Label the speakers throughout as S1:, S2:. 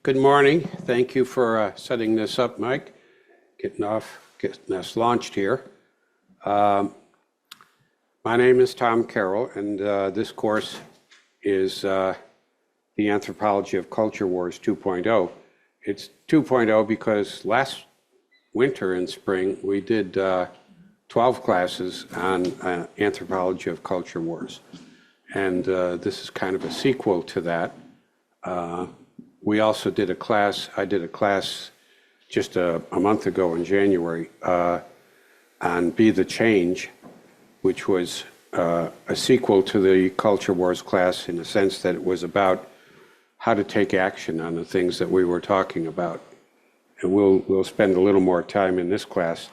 S1: Good morning. Thank you for setting this up, Mike. Getting us launched here. My name is Tom Carroll, and this course is the Anthropology of Culture Wars 2.0. It's 2.0 because last winter and spring we did 12 classes on Anthropology of Culture Wars. And this is kind of a sequel to that. We also did a class, I did a class just a month ago in January on Be the Change, which was a sequel to the Culture Wars class in the sense that it was about how to take action on the things that we were talking about. And we'll spend a little more time in this class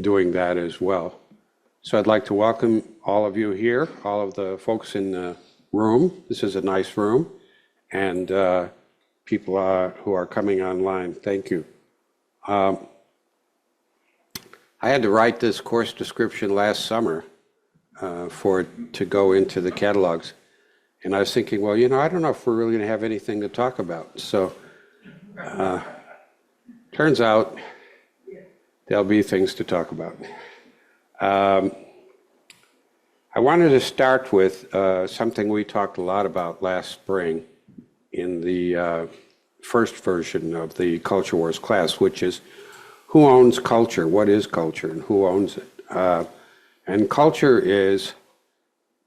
S1: doing that as well. So I'd like to welcome all of you here, all of the folks in the room. This is a nice room. And people who are coming online, thank you. I had to write this course description last summer for it to go into the catalogs. And I was thinking, well, I don't know if we're really going to have anything to talk about. So turns out there'll be things to talk about. I wanted to start with something we talked a lot about last spring in the first version of the Culture Wars class, which is who owns culture? What is culture and who owns it? And culture is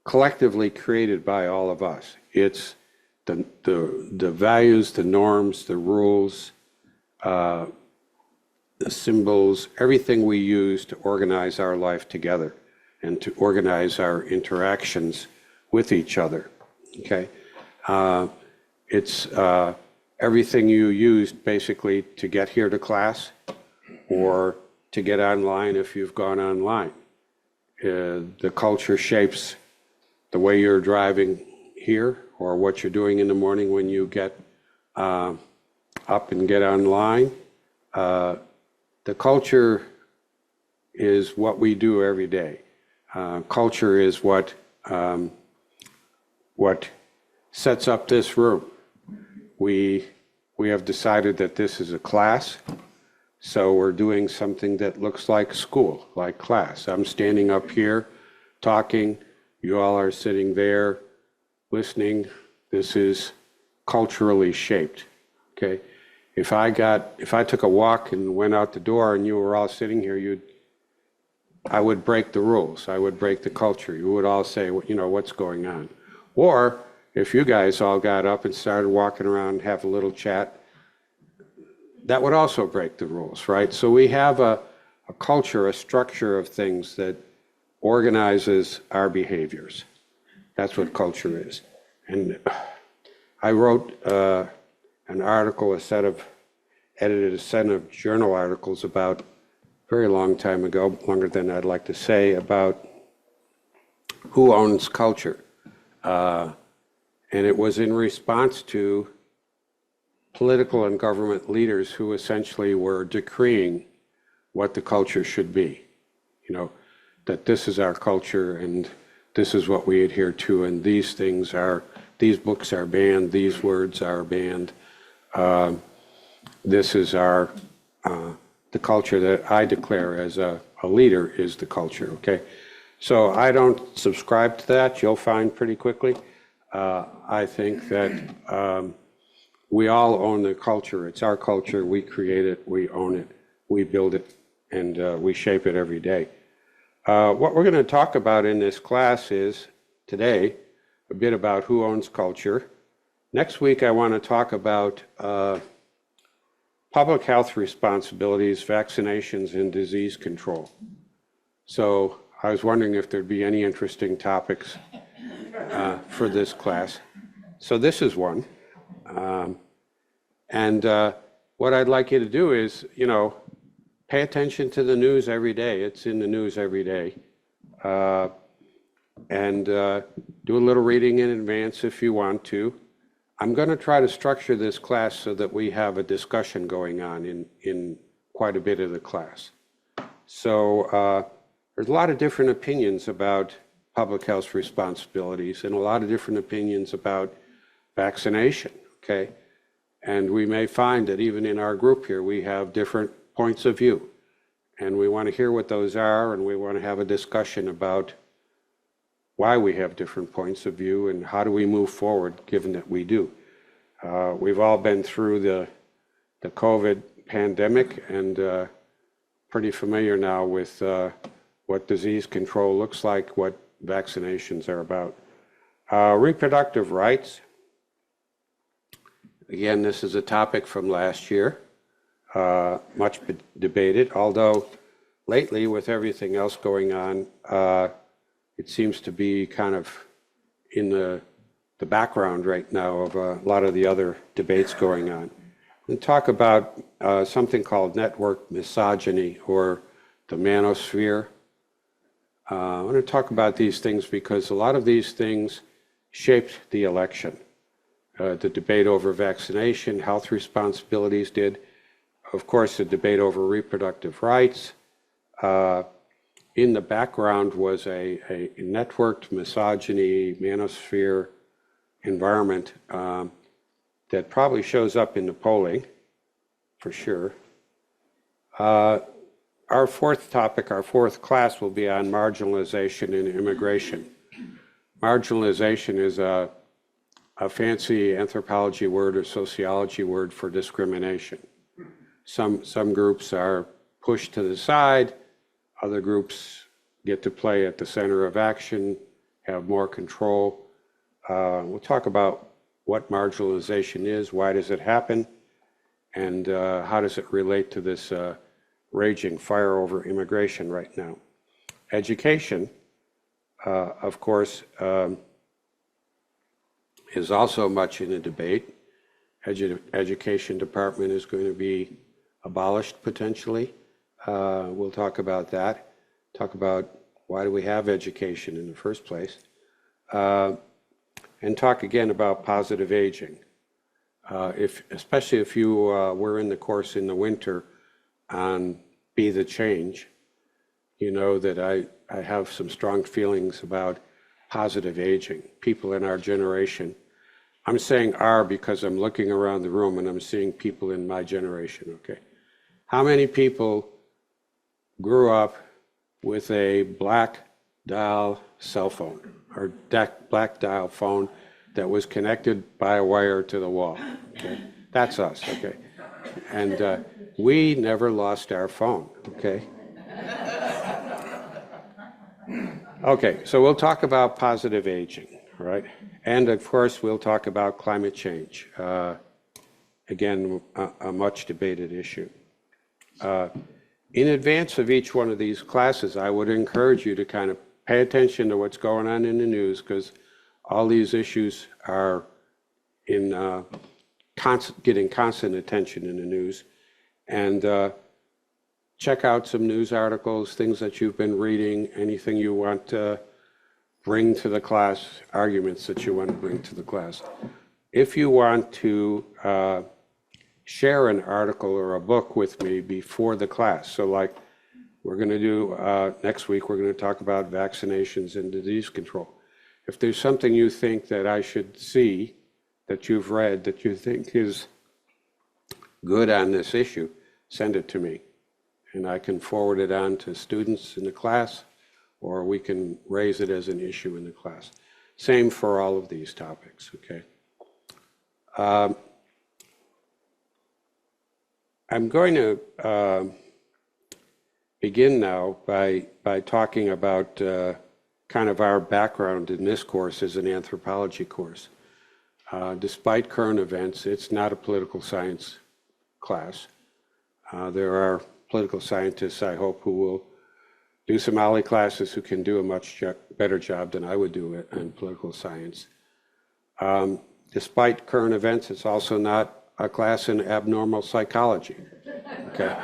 S1: collectively created by all of us. It's the values, the norms, the rules, the symbols, everything we use to organize our life together and to organize our interactions with each other, okay? It's everything you used basically to get here to class or to get online if you've gone online. The culture shapes the way you're driving here or what you're doing in the morning when you get up and get online. The culture is what we do every day. Culture is what sets up this room. We have decided that this is a class, so we're doing something that looks like school, like class. I'm standing up here talking, you all are sitting there listening. This is culturally shaped, okay? If I took a walk and went out the door and you were all sitting here, I would break the rules. I would break the culture. You would all say, what's going on? Or if you guys all got up and started walking around and have a little chat, that would also break the rules, right? So we have a culture, a structure of things that organizes our behaviors. That's what culture is. And I wrote an article, edited a set of journal articles about a very long time ago, longer than I'd like to say, about who owns culture. And it was in response to political and government leaders who essentially were decreeing what the culture should be. That this is our culture and this is what we adhere to, and these books are banned, these words are banned. This is the culture that I declare as a leader is the culture, okay? So I don't subscribe to that, you'll find pretty quickly. I think that we all own the culture. It's our culture. We create it. We own it. We build it. And we shape it every day. What we're going to talk about in this class is, today, a bit about who owns culture. Next week, I want to talk about public health responsibilities, vaccinations, and disease control. So I was wondering if there'd be any interesting topics for this class. So this is one. What I'd like you to do is, pay attention to the news every day. It's in the news every day. Do a little reading in advance if you want to. I'm going to try to structure this class so that we have a discussion going on in quite a bit of the class. So there's a lot of different opinions about public health responsibilities and a lot of different opinions about vaccination, okay? And we may find that even in our group here, we have different points of view. And we want to hear what those are, and we want to have a discussion about why we have different points of view and how do we move forward, given that we do. We've all been through the COVID pandemic and pretty familiar now with what disease control looks like, what vaccinations are about. Reproductive rights. Again, this is a topic from last year, much debated, although lately with everything else going on, it seems to be kind of in the background right now of a lot of the other debates going on. And talk about something called network misogyny or the manosphere. I want to talk about these things because a lot of these things shaped the election. The debate over vaccination, health responsibilities did. Of course, the debate over reproductive rights. In the background was a networked misogyny, manosphere environment that probably shows up in the polling, for sure. Our fourth topic, our fourth class will be on marginalization and immigration. Marginalization is a fancy anthropology word or sociology word for discrimination. Some groups are pushed to the side, other groups get to play at the center of action, have more control. We'll talk about what marginalization is, why does it happen, and how does it relate to this raging fire over immigration right now. Education, of course, is also much in the debate. Education department is going to be abolished potentially. We'll talk about that. Talk about why do we have education in the first place. And talk again about positive aging. Especially if you were in the course in the winter on Be the Change, you know that I have some strong feelings about positive aging. People in our generation, I'm saying our because I'm looking around the room and I'm seeing people in my generation, okay? How many people grew up with a black dial cell phone or black dial phone that was connected by a wire to the wall, okay? That's us, okay? And we never lost our phone, okay? Okay, so we'll talk about positive aging, right? And of course, we'll talk about climate change. Again, a much debated issue. In advance of each one of these classes, I would encourage you to kind of pay attention to what's going on in the news because all these issues are getting constant attention in the news. And check out some news articles, things that you've been reading, anything you want to bring to the class, arguments that you want to bring to the class. If you want to share an article or a book with me before the class, so like we're going to do next week, we're going to talk about vaccinations and disease control. If there's something you think that I should see, that you've read, that you think is good on this issue, send it to me. And I can forward it on to students in the class, or we can raise it as an issue in the class. Same for all of these topics, okay? I'm going to begin now by talking about kind of our background in this course as an anthropology course. Despite current events, it's not a political science class. There are political scientists, I hope, who will do some OLLI classes who can do a much better job than I would do in political science. Despite current events, it's also not a class in abnormal psychology, okay?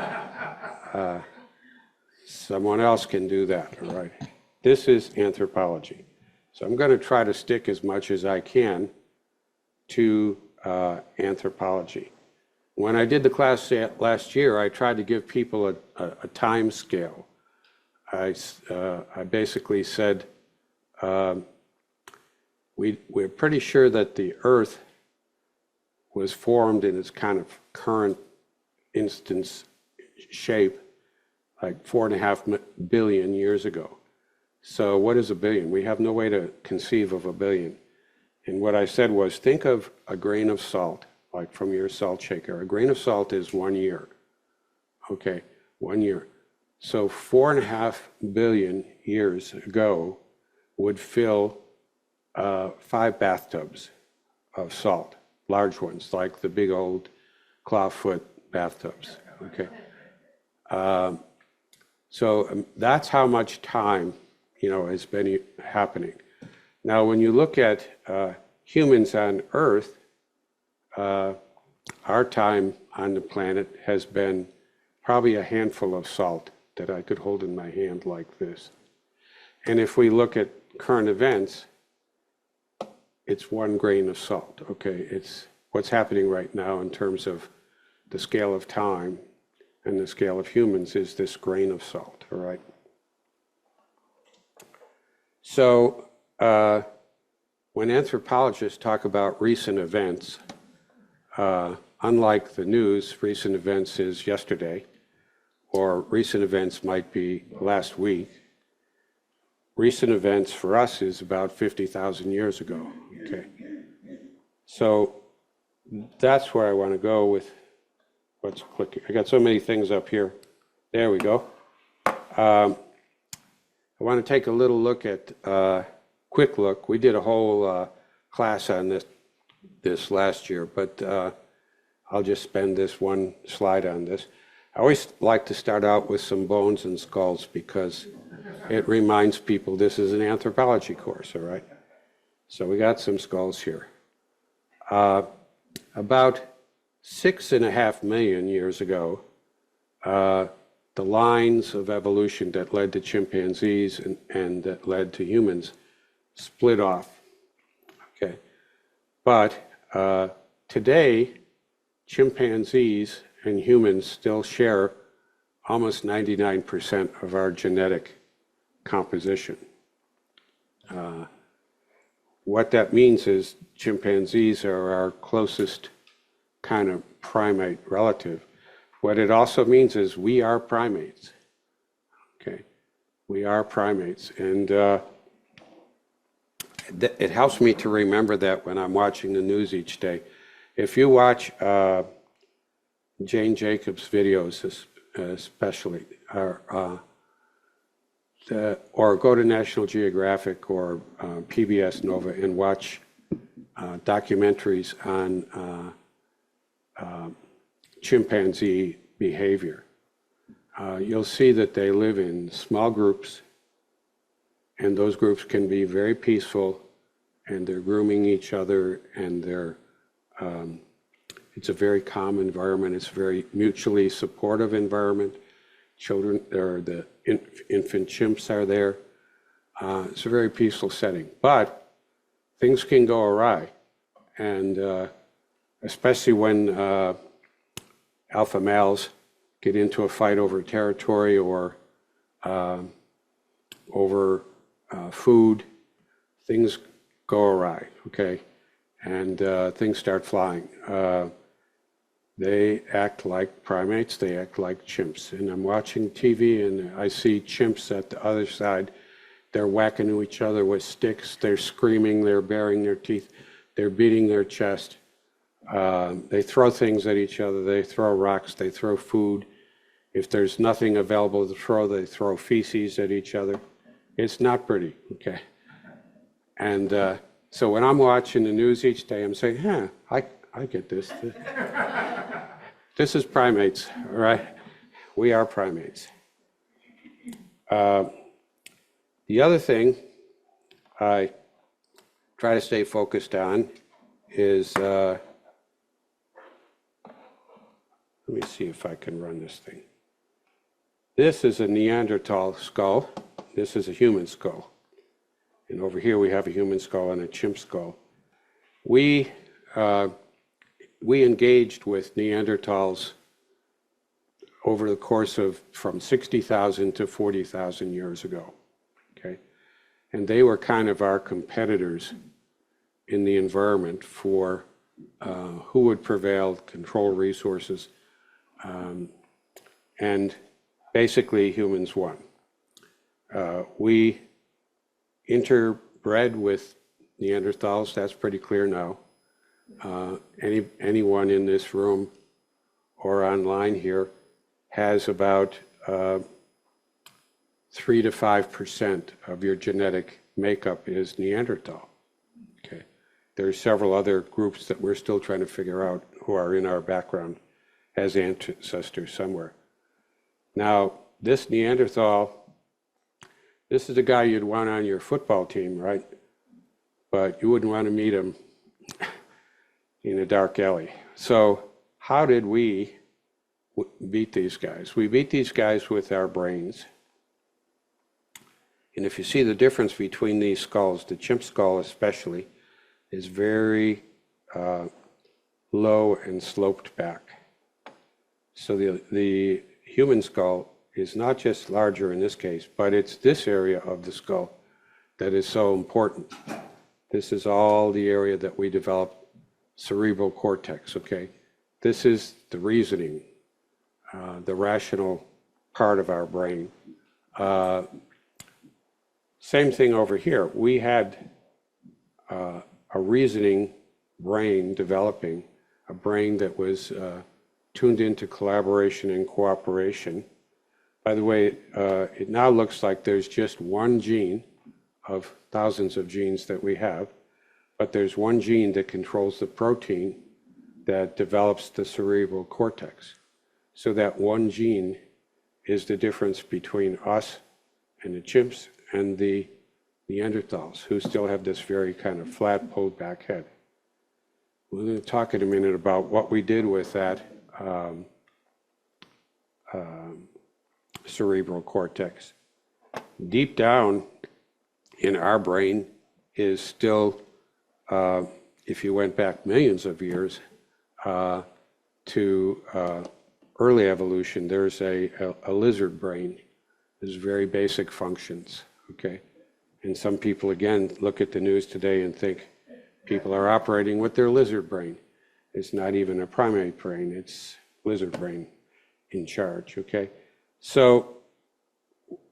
S1: Someone else can do that, all right? This is anthropology. So I'm going to try to stick as much as I can to anthropology. When I did the class last year, I tried to give people a time scale. I basically said, we're pretty sure that the Earth was formed in its kind of current instance shape like 4.5 billion years ago. So what is a billion? We have no way to conceive of a billion. And what I said was, think of a grain of salt, like from your salt shaker. A grain of salt is 1 year. Okay, 1 year. So 4.5 billion years ago would fill 5 bathtubs of salt, large ones, like the big old clawfoot bathtubs. Okay. So that's how much time, has been happening. Now, when you look at humans on Earth, our time on the planet has been probably a handful of salt that I could hold in my hand like this. And if we look at current events, it's 1 grain of salt, okay? It's what's happening right now in terms of the scale of time and the scale of humans is this grain of salt, all right? So when anthropologists talk about recent events, unlike the news, recent events is yesterday, or recent events might be last week. Recent events for us is about 50,000 years ago, okay? So that's where I want to go with what's clicking. I got so many things up here. There we go. I want to take a little look at, quick look. We did a whole class on this last year, but I'll just spend this one slide on this. I always like to start out with some bones and skulls because it reminds people this is an anthropology course, all right? So we got some skulls here. About 6.5 million years ago, the lines of evolution that led to chimpanzees and that led to humans split off, okay? But today, chimpanzees and humans still share almost 99% of our genetic composition. What that means is chimpanzees are our closest kind of primate relative. What it also means is we are primates, okay? We are primates, and it helps me to remember that when I'm watching the news each day. If you watch Jane Jacobs' videos, especially, or go to National Geographic or PBS Nova and watch documentaries on chimpanzee behavior, you'll see that they live in small groups, and those groups can be very peaceful, and they're grooming each other, and it's a very calm environment. It's a very mutually supportive environment. Children, or the infant chimps are there. It's a very peaceful setting, but things can go awry, and especially when alpha males get into a fight over territory or over food, things go awry, okay? And things start flying. They act like primates, they act like chimps. And I'm watching TV and I see chimps at the other side. They're whacking to each other with sticks, they're screaming, they're baring their teeth, they're beating their chest. They throw things at each other, they throw rocks, they throw food. If there's nothing available to throw, they throw feces at each other. It's not pretty, okay? And so when I'm watching the news each day, I'm saying, I get this. This is primates, all right? We are primates. The other thing I try to stay focused on is, let me see if I can run this thing. This is a Neanderthal skull. This is a human skull. And over here we have a human skull and a chimp skull. We engaged with Neanderthals over the course of from 60,000 to 40,000 years ago, okay? And they were kind of our competitors in the environment for who would prevail, control resources, and basically humans won. We interbred with Neanderthals, that's pretty clear now. Anyone in this room or online here has about 3 to 5% of your genetic makeup is Neanderthal. Okay, there are several other groups that we're still trying to figure out who are in our background as ancestors somewhere. Now, this Neanderthal, this is the guy you'd want on your football team, right? But you wouldn't want to meet him in a dark alley. So how did we beat these guys? We beat these guys with our brains. And if you see the difference between these skulls, the chimp skull especially, is very low and sloped back. So the human skull is not just larger in this case, but it's this area of the skull that is so important. This is all the area that we develop cerebral cortex, okay? This is the reasoning, the rational part of our brain. Same thing over here. We had a reasoning brain developing, a brain that was tuned into collaboration and cooperation. By the way, it now looks like there's just one gene of thousands of genes that we have, but there's one gene that controls the protein that develops the cerebral cortex. So that one gene is the difference between us and the chimps and the Neanderthals, who still have this very kind of flat, pulled back head. We're going to talk in a minute about what we did with that cerebral cortex. Deep down in our brain is still, if you went back millions of years to early evolution, there's a lizard brain. There's very basic functions, okay? And some people, again, look at the news today and think people are operating with their lizard brain. It's not even a primate brain, it's lizard brain in charge, okay? So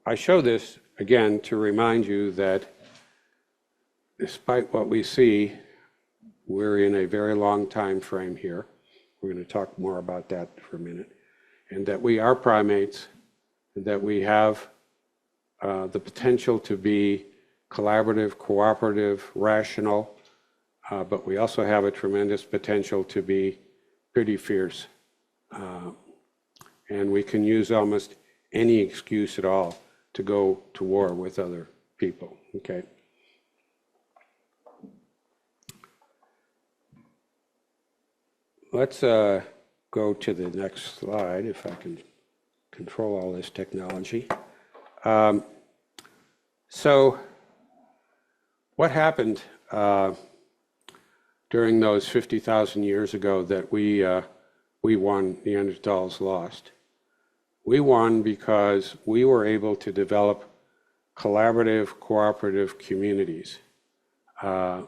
S1: I show this, again, to remind you that despite what we see, we're in a very long time frame here. We're going to talk more about that for a minute. And that we are primates, that we have the potential to be collaborative, cooperative, rational, but we also have a tremendous potential to be pretty fierce. And we can use almost any excuse at all to go to war with other people, okay? Let's go to the next slide, if I can control all this technology. So what happened during those 50,000 years ago that we won, Neanderthals lost? We won because we were able to develop collaborative, cooperative communities. So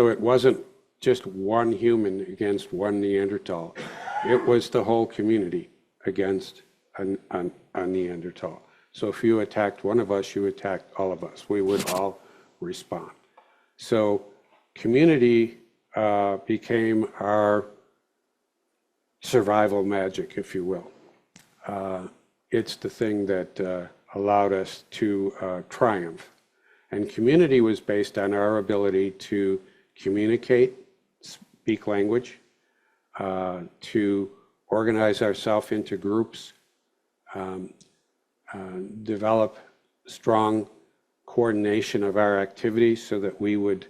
S1: it wasn't just one human against one Neanderthal. It was the whole community against a Neanderthal. So if you attacked one of us, you attacked all of us. We would all respond. So community became our survival magic, if you will. It's the thing that allowed us to triumph. And community was based on our ability to communicate, speak language, to organize ourselves into groups, develop strong coordination of our activities so that we would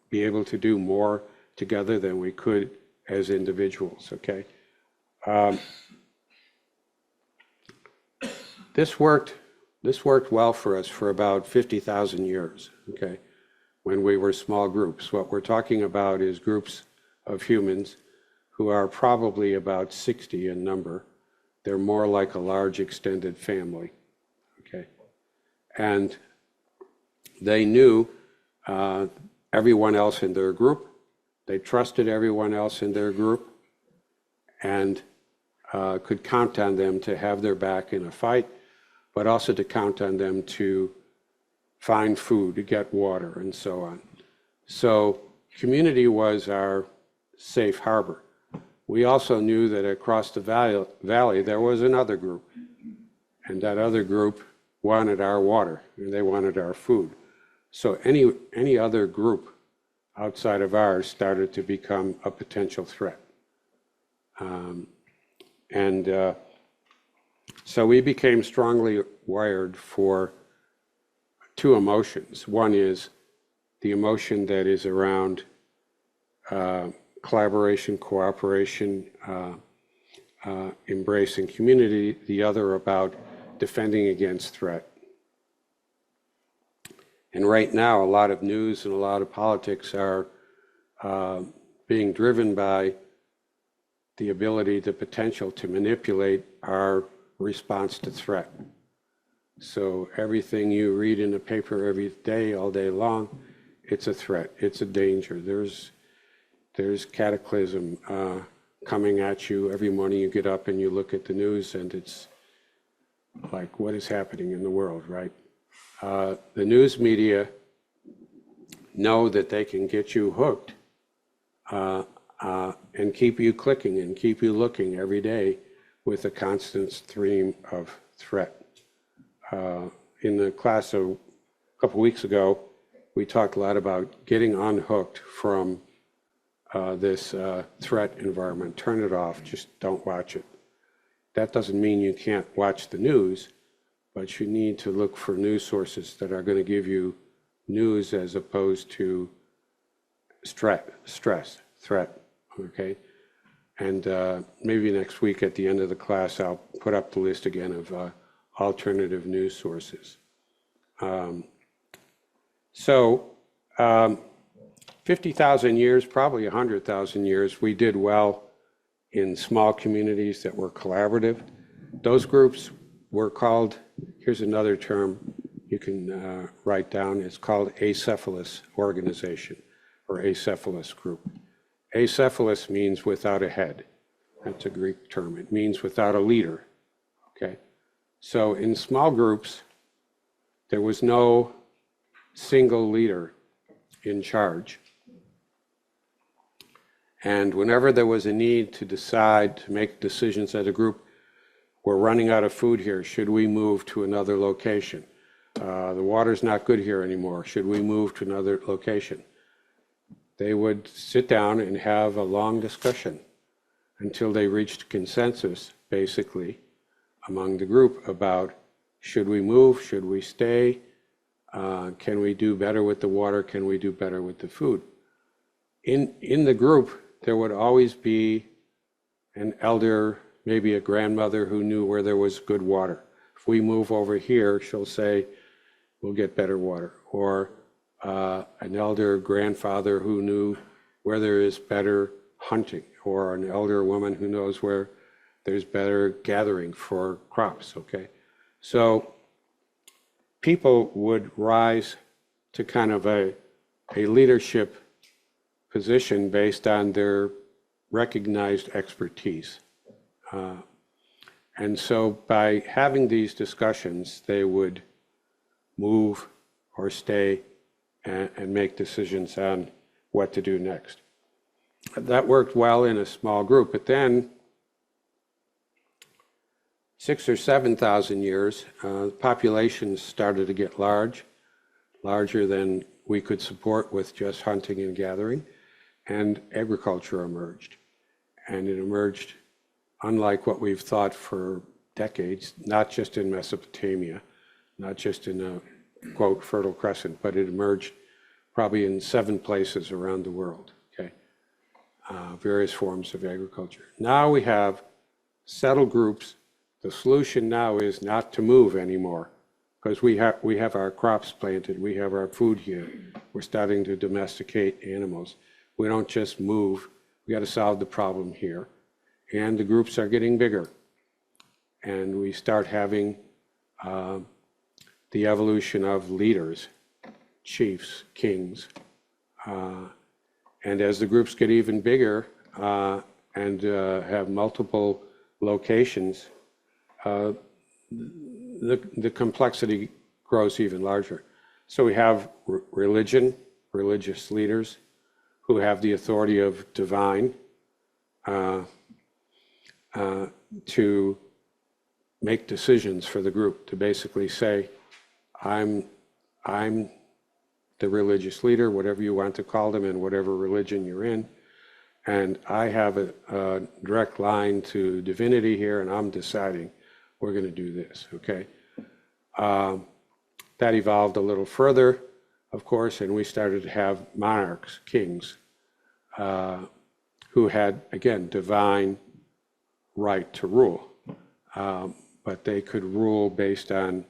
S1: be able to do more together than we could as individuals, okay? This worked well for us for about 50,000 years, okay? When we were small groups. What we're talking about is groups of humans who are probably about 60 in number. They're more like a large extended family, okay? And they knew everyone else in their group. They trusted everyone else in their group and could count on them to have their back in a fight, but also to count on them to find food, to get water, and so on. So community was our safe harbor. We also knew that across the valley there was another group, and that other group wanted our water, and they wanted our food. So any other group outside of ours started to become a potential threat. So we became strongly wired for two emotions. One is the emotion that is around collaboration, cooperation, embracing community, the other about defending against threat. And right now, a lot of news and a lot of politics are being driven by the ability, the potential to manipulate our response to threat. So everything you read in the paper every day, all day long, it's a threat, it's a danger. There's cataclysm coming at you. Every morning you get up and you look at the news and it's like, what is happening in the world, right? The news media know that they can get you hooked and keep you clicking and keep you looking every day with a constant stream of threat. In the class a couple weeks ago, we talked a lot about getting unhooked from this threat environment. Turn it off, just don't watch it. That doesn't mean you can't watch the news, but you need to look for news sources that are going to give you news as opposed to threat, okay? And maybe next week at the end of the class, I'll put up the list again of alternative news sources. 50,000 years, probably 100,000 years, we did well in small communities that were collaborative. Those groups were called, here's another term you can write down, it's called acephalous organization or acephalous group. Acephalous means without a head. That's a Greek term. It means without a leader, okay? So in small groups, there was no single leader in charge. And whenever there was a need to decide, to make decisions as a group, we're running out of food here, should we move to another location? The water's not good here anymore, should we move to another location? They would sit down and have a long discussion until they reached consensus, basically, among the group about should we move, should we stay, can we do better with the water, can we do better with the food? In the group, there would always be an elder, maybe a grandmother who knew where there was good water. If we move over here, she'll say, we'll get better water. Or an elder grandfather who knew where there is better hunting, or an elder woman who knows where there's better gathering for crops, okay? So people would rise to kind of a leadership position based on their recognized expertise. And so by having these discussions, they would move or stay and make decisions on what to do next. That worked well in a small group, but then 6,000 or 7,000 years, populations started to get larger than we could support with just hunting and gathering, and agriculture emerged. And it emerged unlike what we've thought for decades, not just in Mesopotamia, not just in a, quote, Fertile Crescent, but it emerged probably in 7 places around the world, okay? Various forms of agriculture. Now we have settled groups. The solution now is not to move anymore, because we have our crops planted, we have our food here. We're starting to domesticate animals. We don't just move, we got to solve the problem here. And the groups are getting bigger. And we start having the evolution of leaders, chiefs, kings, And as the groups get even bigger and have multiple locations, the complexity grows even larger. So we have religious leaders who have the authority of divine to make decisions for the group, to basically say, I'm the religious leader, whatever you want to call them, in whatever religion you're in, and I have a direct line to divinity here, and I'm deciding we're going to do this, okay? That evolved a little further, of course, and we started to have monarchs, kings, who had, again, divine right to rule, but they could rule based on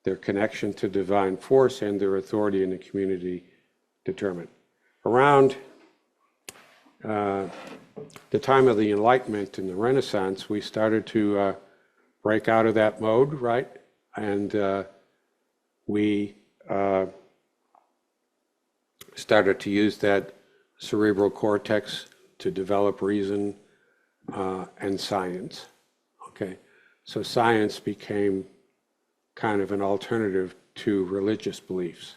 S1: their connection to divine force and their authority in the community determined. Around the time of the Enlightenment and the Renaissance, we started to break out of that mode, right? And we started to use that cerebral cortex to develop reason and science, okay? So science became kind of an alternative to religious beliefs.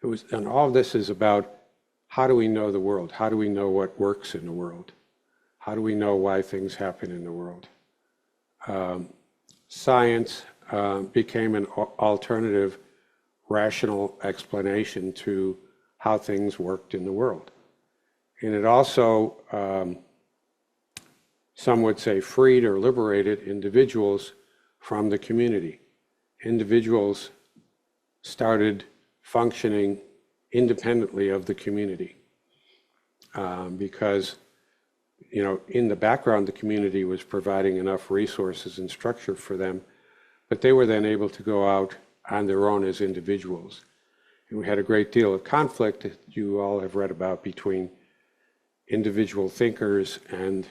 S1: And all of this is about, how do we know the world? How do we know what works in the world? How do we know why things happen in the world? Science became an alternative, rational explanation to how things worked in the world. And it also, some would say, freed or liberated individuals from the community. Individuals started functioning independently of the community because, you know, in the background, the community was providing enough resources and structure for them, but they were then able to go out on their own as individuals. And we had a great deal of conflict that you all have read about between individual thinkers and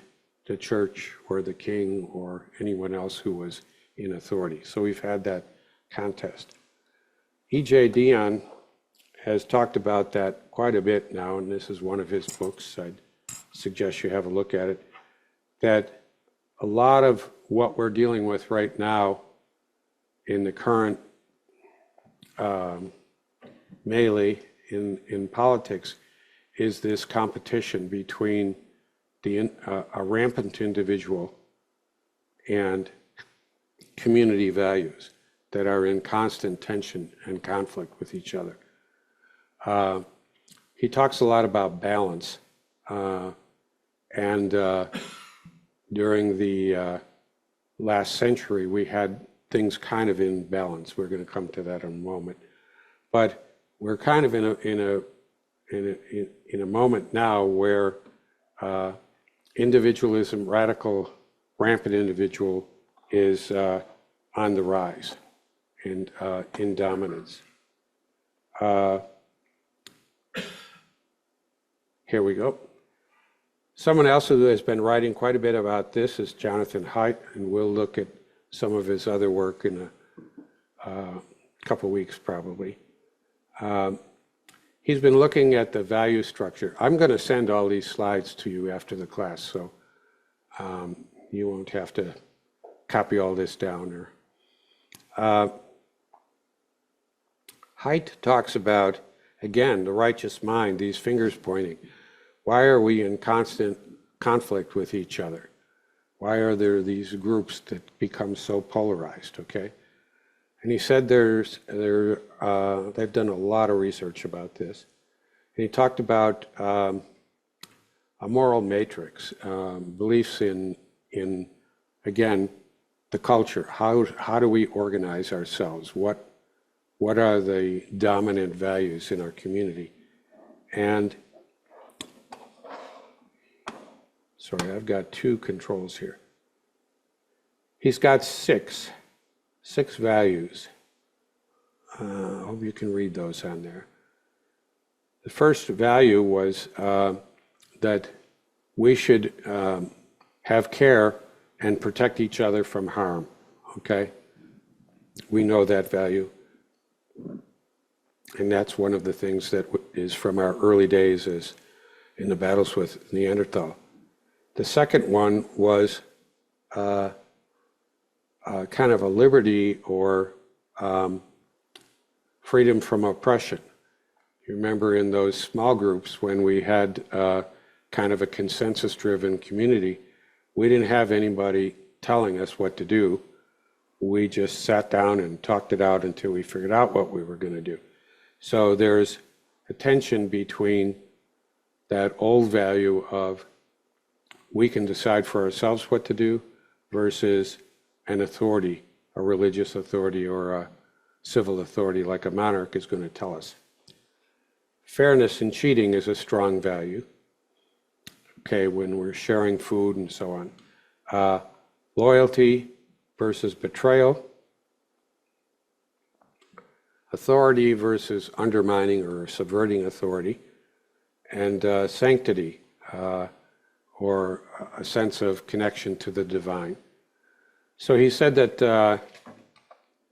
S1: the church or the king or anyone else who was in authority. So we've had that contest. E.J. Dionne has talked about that quite a bit now, and this is one of his books. I'd suggest you have a look at it, that a lot of what we're dealing with right now in the current melee in politics is this competition between a rampant individual and community values that are in constant tension and conflict with each other. He talks a lot about balance, and during the last century, we had things kind of in balance. We're going to come to that in a moment, but we're kind of in a moment now where individualism, radical, rampant individual, is on the rise and in dominance. Here we go. Someone else who has been writing quite a bit about this is Jonathan Haidt, and we'll look at some of his other work in a couple weeks probably. He's been looking at the value structure. I'm going to send all these slides to you after the class, so you won't have to copy all this down. Haidt talks about, again, the righteous mind, these fingers pointing. Why are we in constant conflict with each other? Why are there these groups that become so polarized, okay? And he said they've done a lot of research about this. And he talked about a moral matrix, beliefs in, again, the culture. How do we organize ourselves? What are the dominant values in our community? And, sorry, I've got two controls here. He's got six values. I hope you can read those on there. The first value was that we should have care and protect each other from harm, okay? We know that value. And that's one of the things that is from our early days as in the battles with Neanderthal. The second one was kind of a liberty or freedom from oppression. You remember in those small groups when we had kind of a consensus-driven community, we didn't have anybody telling us what to do. We just sat down and talked it out until we figured out what we were going to do. So there's a tension between that old value of we can decide for ourselves what to do versus an authority, a religious authority or a civil authority like a monarch is going to tell us. Fairness and cheating is a strong value, okay, when we're sharing food and so on. Loyalty versus betrayal. Authority versus undermining or subverting authority. And sanctity, or a sense of connection to the divine. So he said that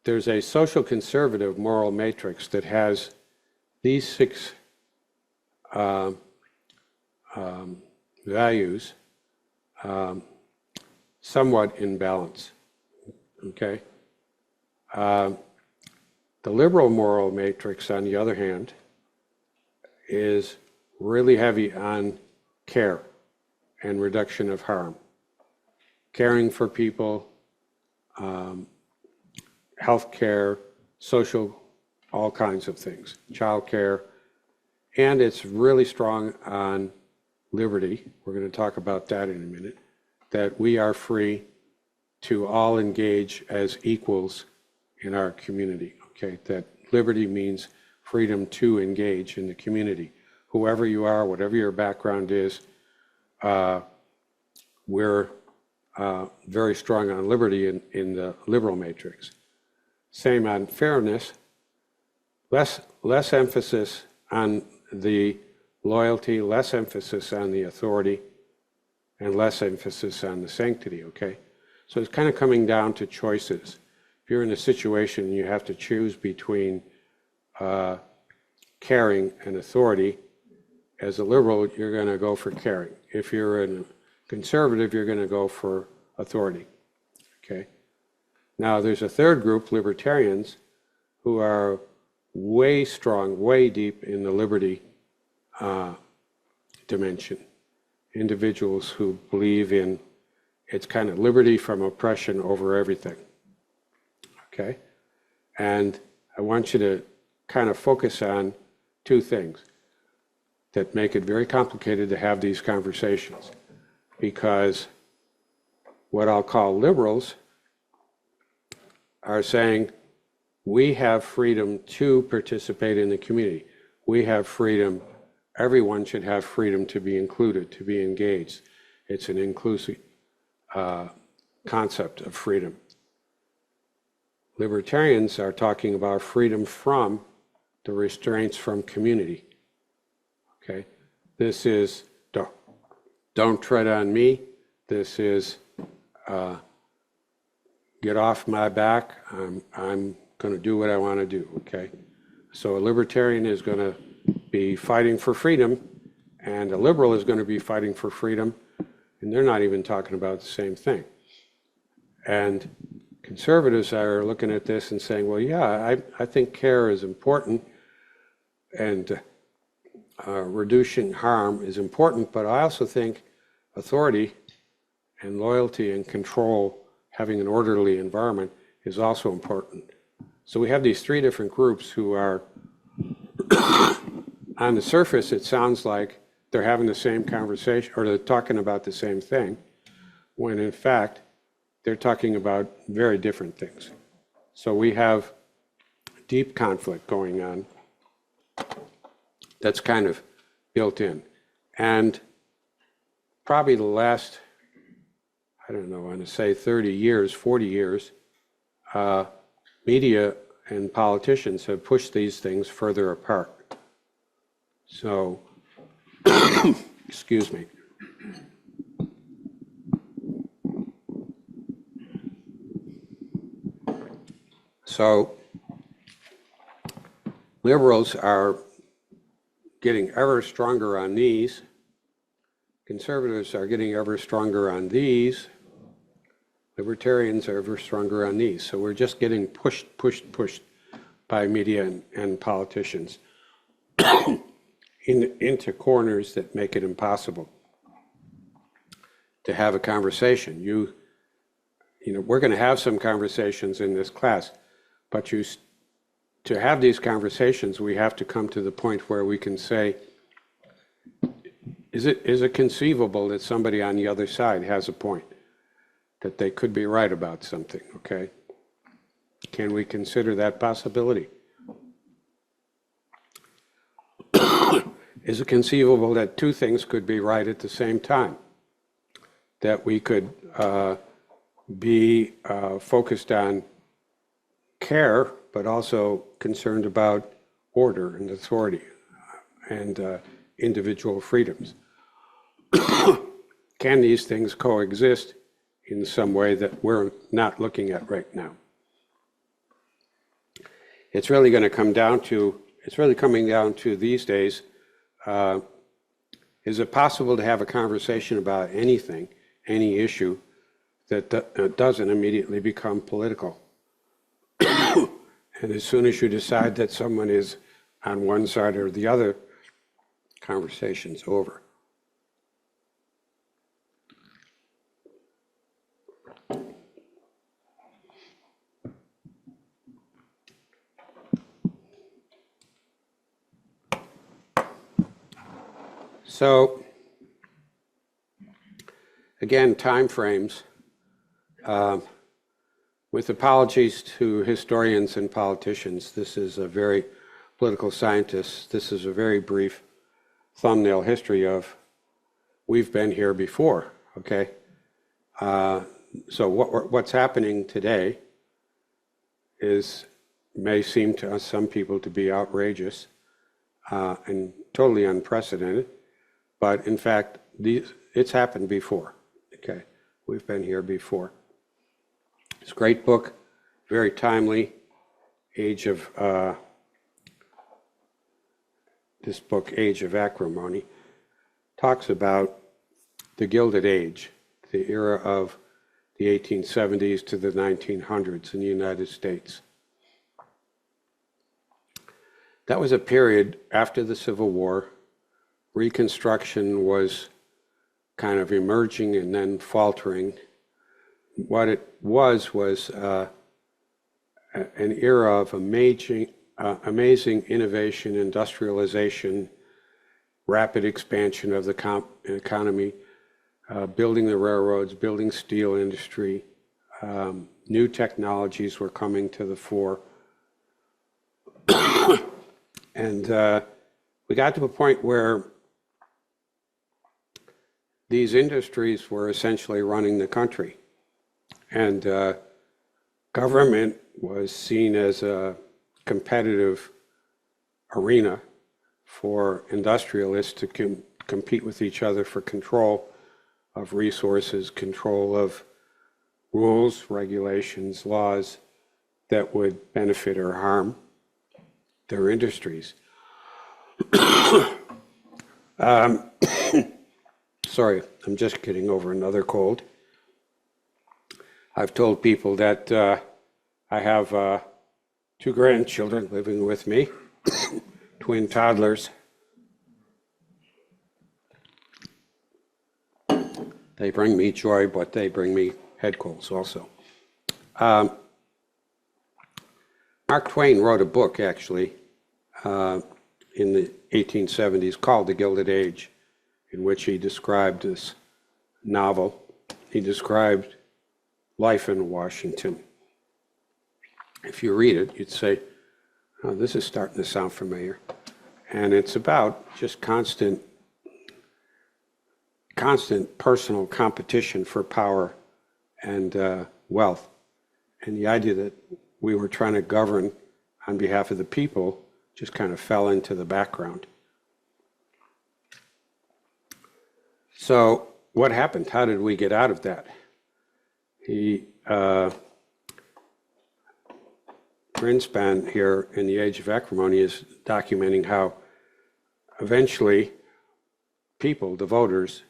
S1: there's a social conservative moral matrix that has these 6 values somewhat in balance, okay? The liberal moral matrix, on the other hand, is really heavy on care and reduction of harm. Caring for people, health care, social, all kinds of things, child care, and it's really strong on liberty. We're going to talk about that in a minute, that we are free to all engage as equals in our community, okay? That liberty means freedom to engage in the community. Whoever you are, whatever your background is, we're very strong on liberty in the liberal matrix. Same on fairness, less emphasis on the loyalty, less emphasis on the authority, and less emphasis on the sanctity, okay? So it's kind of coming down to choices. If you're in a situation you have to choose between caring and authority, as a liberal, you're going to go for caring. If you're a conservative, you're going to go for authority, okay? Now, there's a third group, libertarians, who are way strong, way deep in the liberty dimension. Individuals who believe in it's kind of liberty from oppression over everything, okay? And I want you to kind of focus on 2 things that make it very complicated to have these conversations, because what I'll call liberals are saying we have freedom to participate in the community. We have freedom, everyone should have freedom to be included, to be engaged. It's an inclusive concept of freedom. Libertarians are talking about freedom from the restraints from community. Okay, this is don't tread on me. This is get off my back. I'm going to do what I want to do. Okay, so a libertarian is going to be fighting for freedom, and a liberal is going to be fighting for freedom, and they're not even talking about the same thing. And conservatives are looking at this and saying, well, yeah, I think care is important, and reducing harm is important, but I also think authority and loyalty and control, having an orderly environment, is also important. So we have these 3 different groups who are, on the surface, it sounds like they're having the same conversation, or they're talking about the same thing, when in fact, they're talking about very different things. So we have deep conflict going on that's kind of built in. And probably the last, I don't know, I want to say 30 years, 40 years, media and politicians have pushed these things further apart. So, excuse me. So, liberals are getting ever stronger on these. Conservatives are getting ever stronger on these. Libertarians are ever stronger on these. So we're just getting pushed by media and politicians into corners that make it impossible to have a conversation. You know, we're going to have some conversations in this class, but to have these conversations, we have to come to the point where we can say, is it conceivable that somebody on the other side has a point, that they could be right about something, okay? Can we consider that possibility? Is it conceivable that two things could be right at the same time? That we could be focused on care, but also concerned about order and authority and individual freedoms. Can these things coexist in some way that we're not looking at right now? It's really going to come down to, it's really coming down to these days, is it possible to have a conversation about anything, any issue, that doesn't immediately become political? And as soon as you decide that someone is on one side or the other, conversation's over. So, again, time frames. With apologies to historians and politicians, this is a very political scientists, this is a very brief thumbnail history of we've been here before, okay? So what's happening today may seem to some people to be outrageous and totally unprecedented, but in fact, it's happened before, okay? We've been here before. It's a great book, very timely. This book, Age of Acrimony, talks about the Gilded Age, the era of the 1870s to the 1900s in the United States. That was a period after the Civil War. Reconstruction was kind of emerging and then faltering. What it was an era of amazing innovation, industrialization, rapid expansion of the economy, building the railroads, building steel industry. New technologies were coming to the fore. And we got to a point where these industries were essentially running the country. And government was seen as a competitive arena for industrialists to compete with each other for control of resources, control of rules, regulations, laws that would benefit or harm their industries. Sorry, I'm just getting over another cold. I've told people that I have 2 grandchildren living with me, twin toddlers. They bring me joy, but they bring me head colds also. Mark Twain wrote a book, actually, in the 1870s called The Gilded Age, in which he described this novel. He described life in Washington. If you read it, you'd say, oh, this is starting to sound familiar. And it's about just constant personal competition for power and wealth. And the idea that we were trying to govern on behalf of the people just kind of fell into the background. So what happened? How did we get out of that? Greenspan here in The Age of Acrimony is documenting how eventually people, the voters,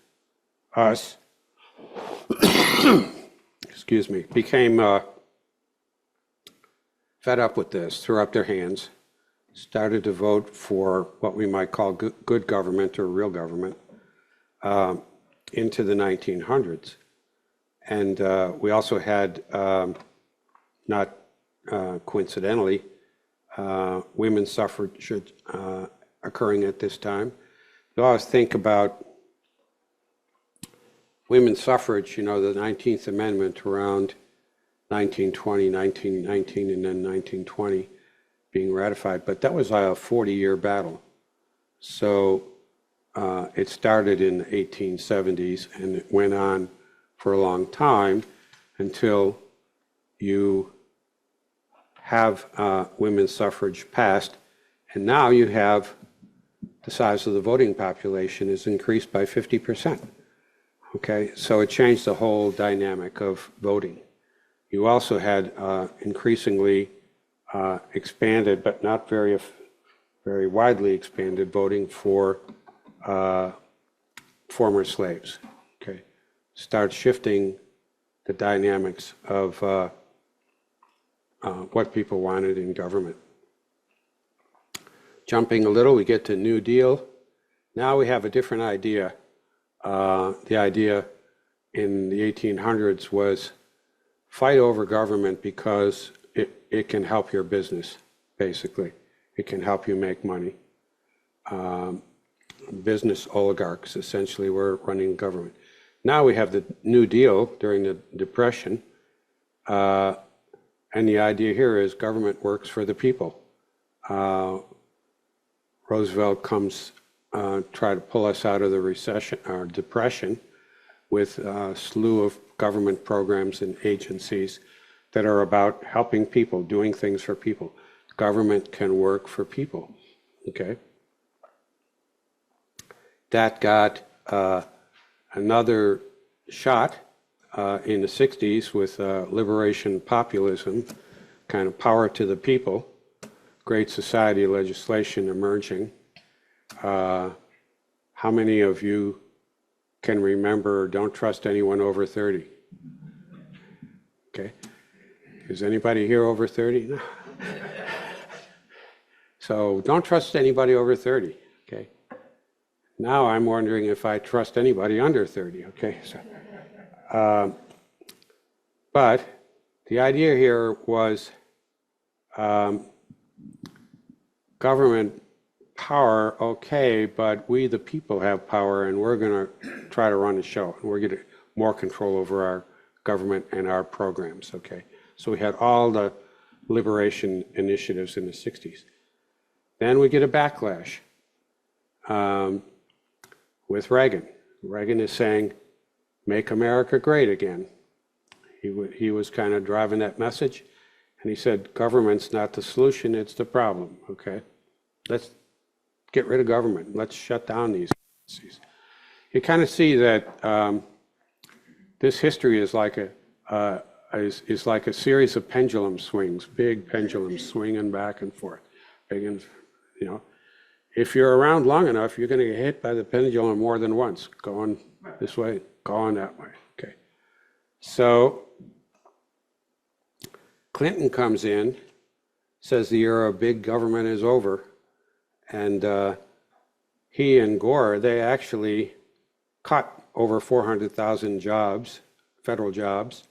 S1: us, excuse me, became fed up with this, threw up their hands, started to vote for what we might call good government or real government into the 1900s. And we also had, not coincidentally, women's suffrage occurring at this time. You always think about women's suffrage, you know, the 19th Amendment around 1920, 1919, and then 1920 being ratified, but that was a 40-year battle. So it started in the 1870s and it went on for a long time until you have women's suffrage passed, and now you have the size of the voting population is increased by 50%. Okay, so it changed the whole dynamic of voting. You also had increasingly expanded, but not very widely expanded, voting for former slaves. Okay, start shifting the dynamics of what people wanted in government. Jumping a little, we get to New Deal. Now we have a different idea. The idea in the 1800s was fight over government because it can help your business, basically. It can help you make money. Business oligarchs essentially were running government. Now we have the New Deal during the Depression, and the idea here is government works for the people. Roosevelt comes try to pull us out of the recession or depression with a slew of government programs and agencies that are about helping people, doing things for people. Government can work for people, okay? That got another shot in the 60s with liberation populism, kind of power to the people, Great Society legislation emerging. How many of you can remember don't trust anyone over 30? Okay. Is anybody here over 30? No. So don't trust anybody over 30, okay? Now I'm wondering if I trust anybody under 30, okay? So, but the idea here was government power, okay, but we the people have power and we're going to try to run the show. And we're getting more control over our government and our programs, okay? So we had all the liberation initiatives in the 60s. Then we get a backlash with Reagan. Reagan is saying, make America great again. He was kind of driving that message. And he said, government's not the solution, it's the problem, okay? Let's get rid of government. Let's shut down these agencies. You kind of see that this history is like a series of pendulum swings, big pendulums swinging back and forth. Big and, you know, if you're around long enough, you're going to get hit by the pendulum more than once, going this way, going that way. Okay. So Clinton comes in, says the era of big government is over, and he and Gore, they actually cut over 400,000 jobs, federal jobs,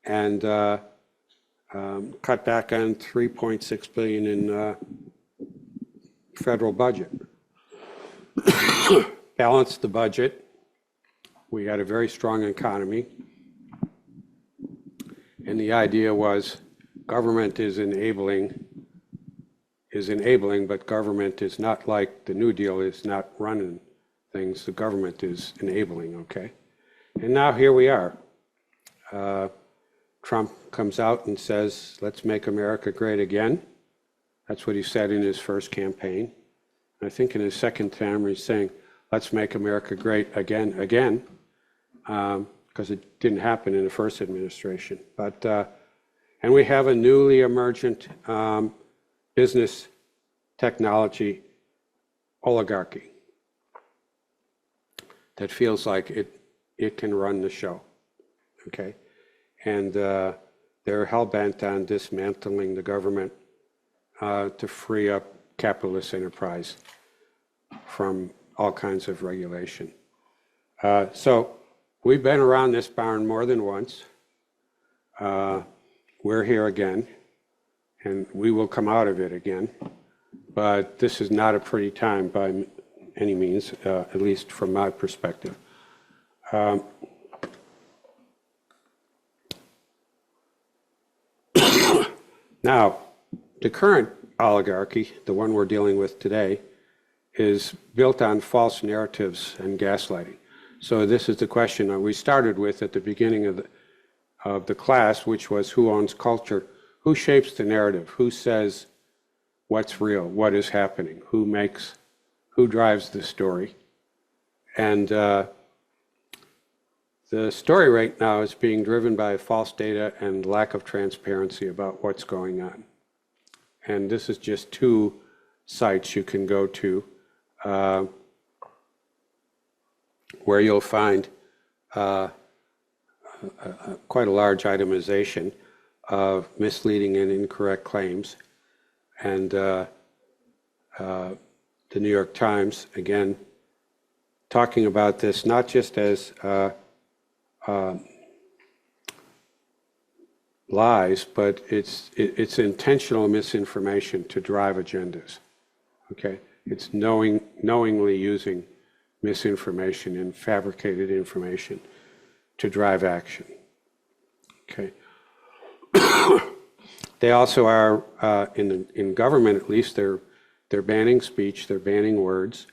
S1: and cut back on $3.6 billion in federal budget. Balanced the budget. We had a very strong economy. And the idea was government is enabling, but government is not like the New Deal is not running things. The government is enabling, okay? And now here we are. Trump comes out and says, let's make America great again. That's what he said in his first campaign. I think in his second term, he's saying, let's make America great again, because it didn't happen in the first administration. But And we have a newly emergent business technology oligarchy that feels like it can run the show, okay? And they're hell-bent on dismantling the government to free up capitalist enterprise from all kinds of regulation. So we've been around this barn more than once. We're here again, and we will come out of it again. But this is not a pretty time by any means, at least from my perspective. Now, the current oligarchy, the one we're dealing with today, is built on false narratives and gaslighting. So this is the question that we started with at the beginning of the class, which was who owns culture? Who shapes the narrative? Who says what's real? What is happening? Who drives the story? And the story right now is being driven by false data and lack of transparency about what's going on. And this is just two sites you can go to where you'll find quite a large itemization of misleading and incorrect claims. And the New York Times, again, talking about this not just as lies, but it's intentional misinformation to drive agendas. Okay, it's knowingly using misinformation and fabricated information to drive action. Okay. They also are in government, at least. They're banning speech, they're banning words,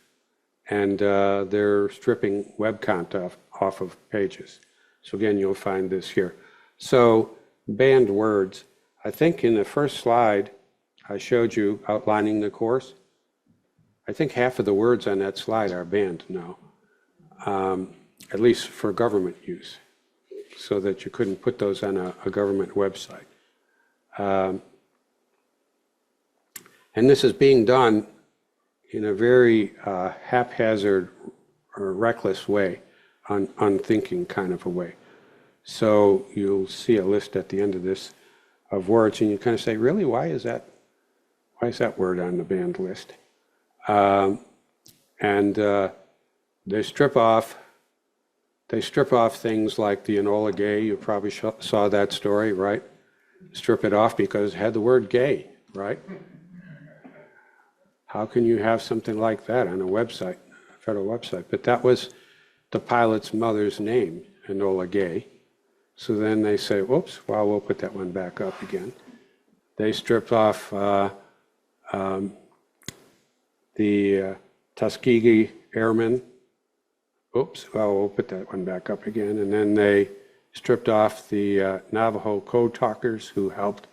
S1: and they're stripping web content off of pages. So again, you'll find this here. So banned words. I think in the first slide I showed you outlining the course. I think half of the words on that slide are banned now, at least for government use, so that you couldn't put those on a government website. And this is being done in a very haphazard or reckless way, unthinking kind of a way. So you'll see a list at the end of this of words, and you kind of say, really, why is that word on the banned list? And they strip off things like the Enola Gay. You probably saw that story, right? Strip it off because it had the word gay, right? How can you have something like that on a website, a federal website? But that was the pilot's mother's name, Enola Gay. So then they say, whoops, well, we'll put that one back up again. They stripped off the Tuskegee Airmen. Oops, well, we'll put that one back up again. And then they stripped off the Navajo code talkers who helped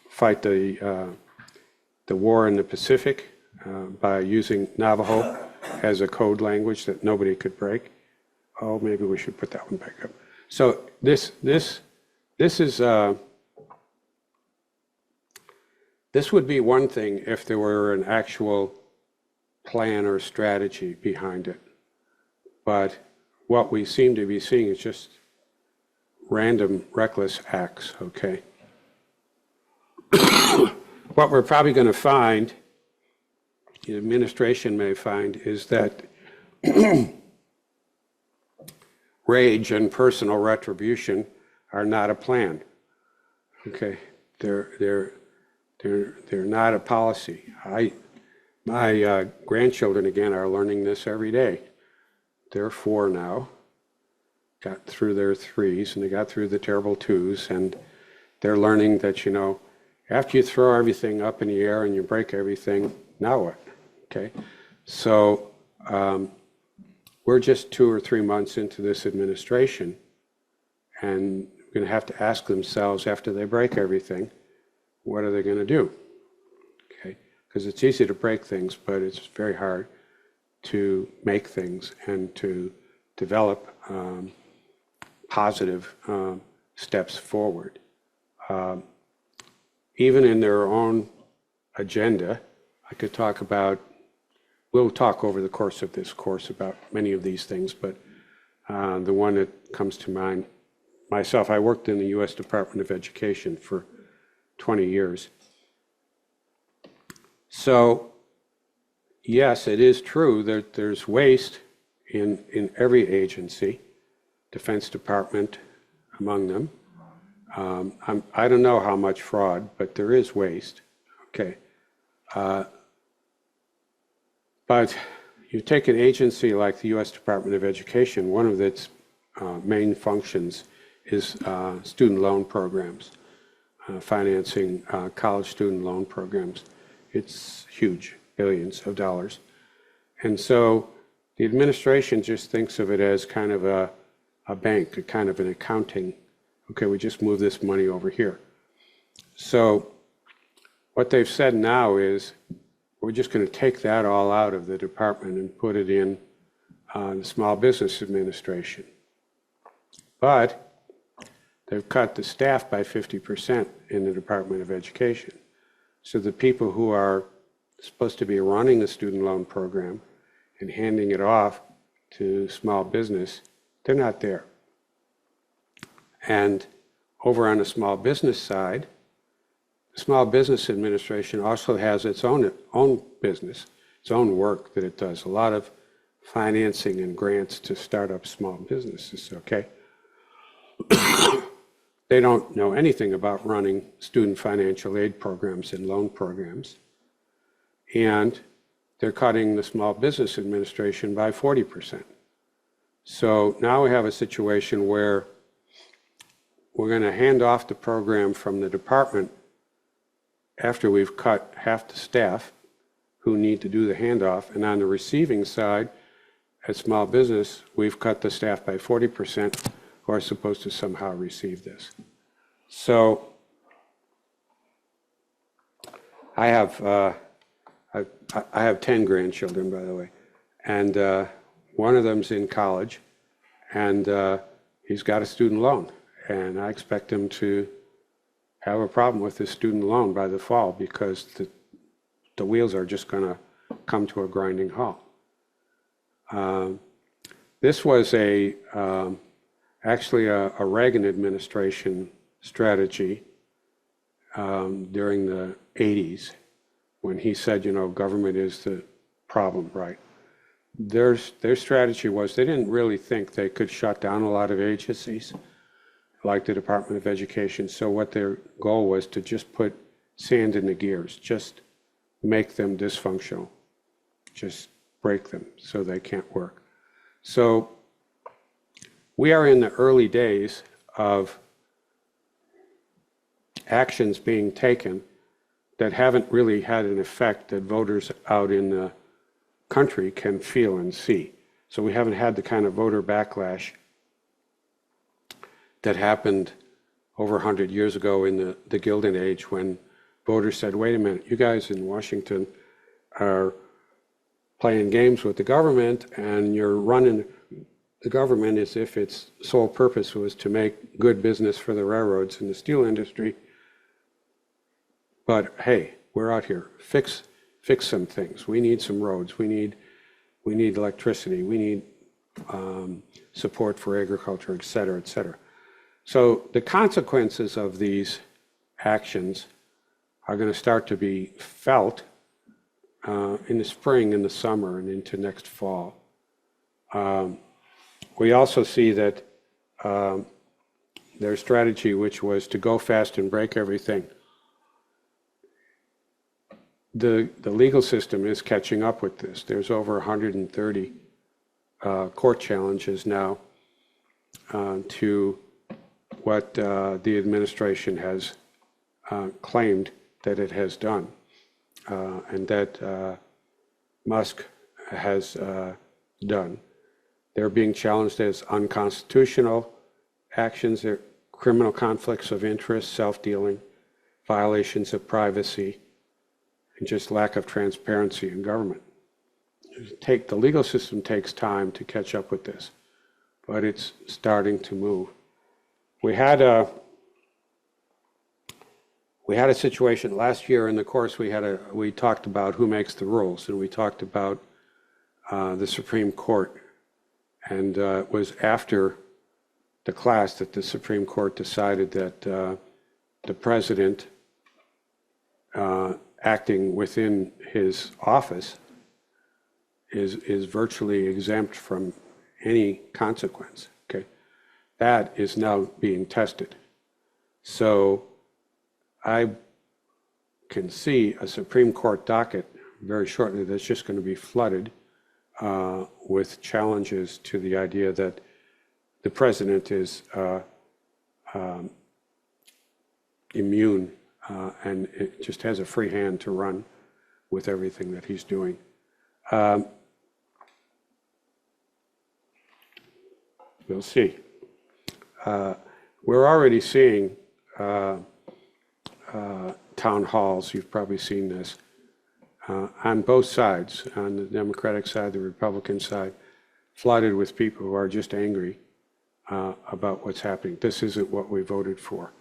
S1: fight the war in the Pacific by using Navajo as a code language that nobody could break. Oh, maybe we should put that one back up. So this would be one thing if there were an actual plan or strategy behind it. But what we seem to be seeing is just random, reckless acts, okay? What we're probably going to find, the administration may find, is that rage and personal retribution are not a plan, okay? They're not a policy. My grandchildren, again, are learning this every day. They're 4 now, got through their 3s, and they got through the terrible 2s, and they're learning that, you know, after you throw everything up in the air and you break everything, now what, okay? So we're just 2 or 3 months into this administration, and we're going to have to ask themselves, after they break everything, what are they going to do? Okay, because it's easy to break things, but it's very hard to make things and to develop positive steps forward. Even in their own agenda, I could talk about, we'll talk over the course of this course about many of these things, but the one that comes to mind, myself, I worked in the U.S. Department of Education for 20 years. So, yes, it is true that there's waste in every agency, Defense Department among them. I don't know how much fraud, but there is waste. Okay. But you take an agency like the U.S. Department of Education, one of its main functions is student loan programs, financing college student loan programs. It's huge, billions of dollars. And so the administration just thinks of it as kind of a bank, a kind of an accounting. Okay, we just move this money over here. So what they've said now is we're just going to take that all out of the department and put it in the Small Business Administration. But they've cut the staff by 50% in the Department of Education. So the people who are supposed to be running the student loan program and handing it off to small business, they're not there. And over on the small business side, the Small Business Administration also has its own business, its own work that it does. A lot of financing and grants to start up small businesses, okay? They don't know anything about running student financial aid programs and loan programs. And they're cutting the Small Business Administration by 40%. So now we have a situation where we're going to hand off the program from the department after we've cut half the staff who need to do the handoff. And on the receiving side, at small business, we've cut the staff by 40% who are supposed to somehow receive this. So I have 10 grandchildren, by the way, and one of them's in college, and he's got a student loan. And I expect him to have a problem with his student loan by the fall because the wheels are just going to come to a grinding halt. This was actually a Reagan administration strategy during the 80s when he said, you know, government is the problem, right? Their strategy was they didn't really think they could shut down a lot of agencies like the Department of Education. So what their goal was to just put sand in the gears, just make them dysfunctional, just break them so they can't work. So we are in the early days of actions being taken that haven't really had an effect that voters out in the country can feel and see. So we haven't had the kind of voter backlash that happened over 100 years ago in the Gilded Age when voters said, wait a minute, you guys in Washington are playing games with the government and you're running the government as if its sole purpose was to make good business for the railroads and the steel industry. But hey, we're out here, fix some things. We need some roads, we need electricity, we need support for agriculture, et cetera, et cetera. So the consequences of these actions are going to start to be felt in the spring, in the summer, and into next fall. We also see that their strategy, which was to go fast and break everything, the legal system is catching up with this. There's over 130 court challenges now to what the administration has claimed that it has done, and that Musk has done. They're being challenged as unconstitutional actions, they're criminal conflicts of interest, self-dealing, violations of privacy, and just lack of transparency in government. The legal system takes time to catch up with this, but it's starting to move. we had a situation last year in the course. We talked about who makes the rules, and we talked about the Supreme Court, and it was after the class that the Supreme Court decided that the president, acting within his office, is virtually exempt from any consequence. Okay, that is now being tested. So I can see a Supreme Court docket very shortly that's just going to be flooded with challenges to the idea that the president is immune and it just has a free hand to run with everything that he's doing. We'll see. We're already seeing town halls, you've probably seen this, on both sides, on the Democratic side, the Republican side, flooded with people who are just angry about what's happening. This isn't what we voted for.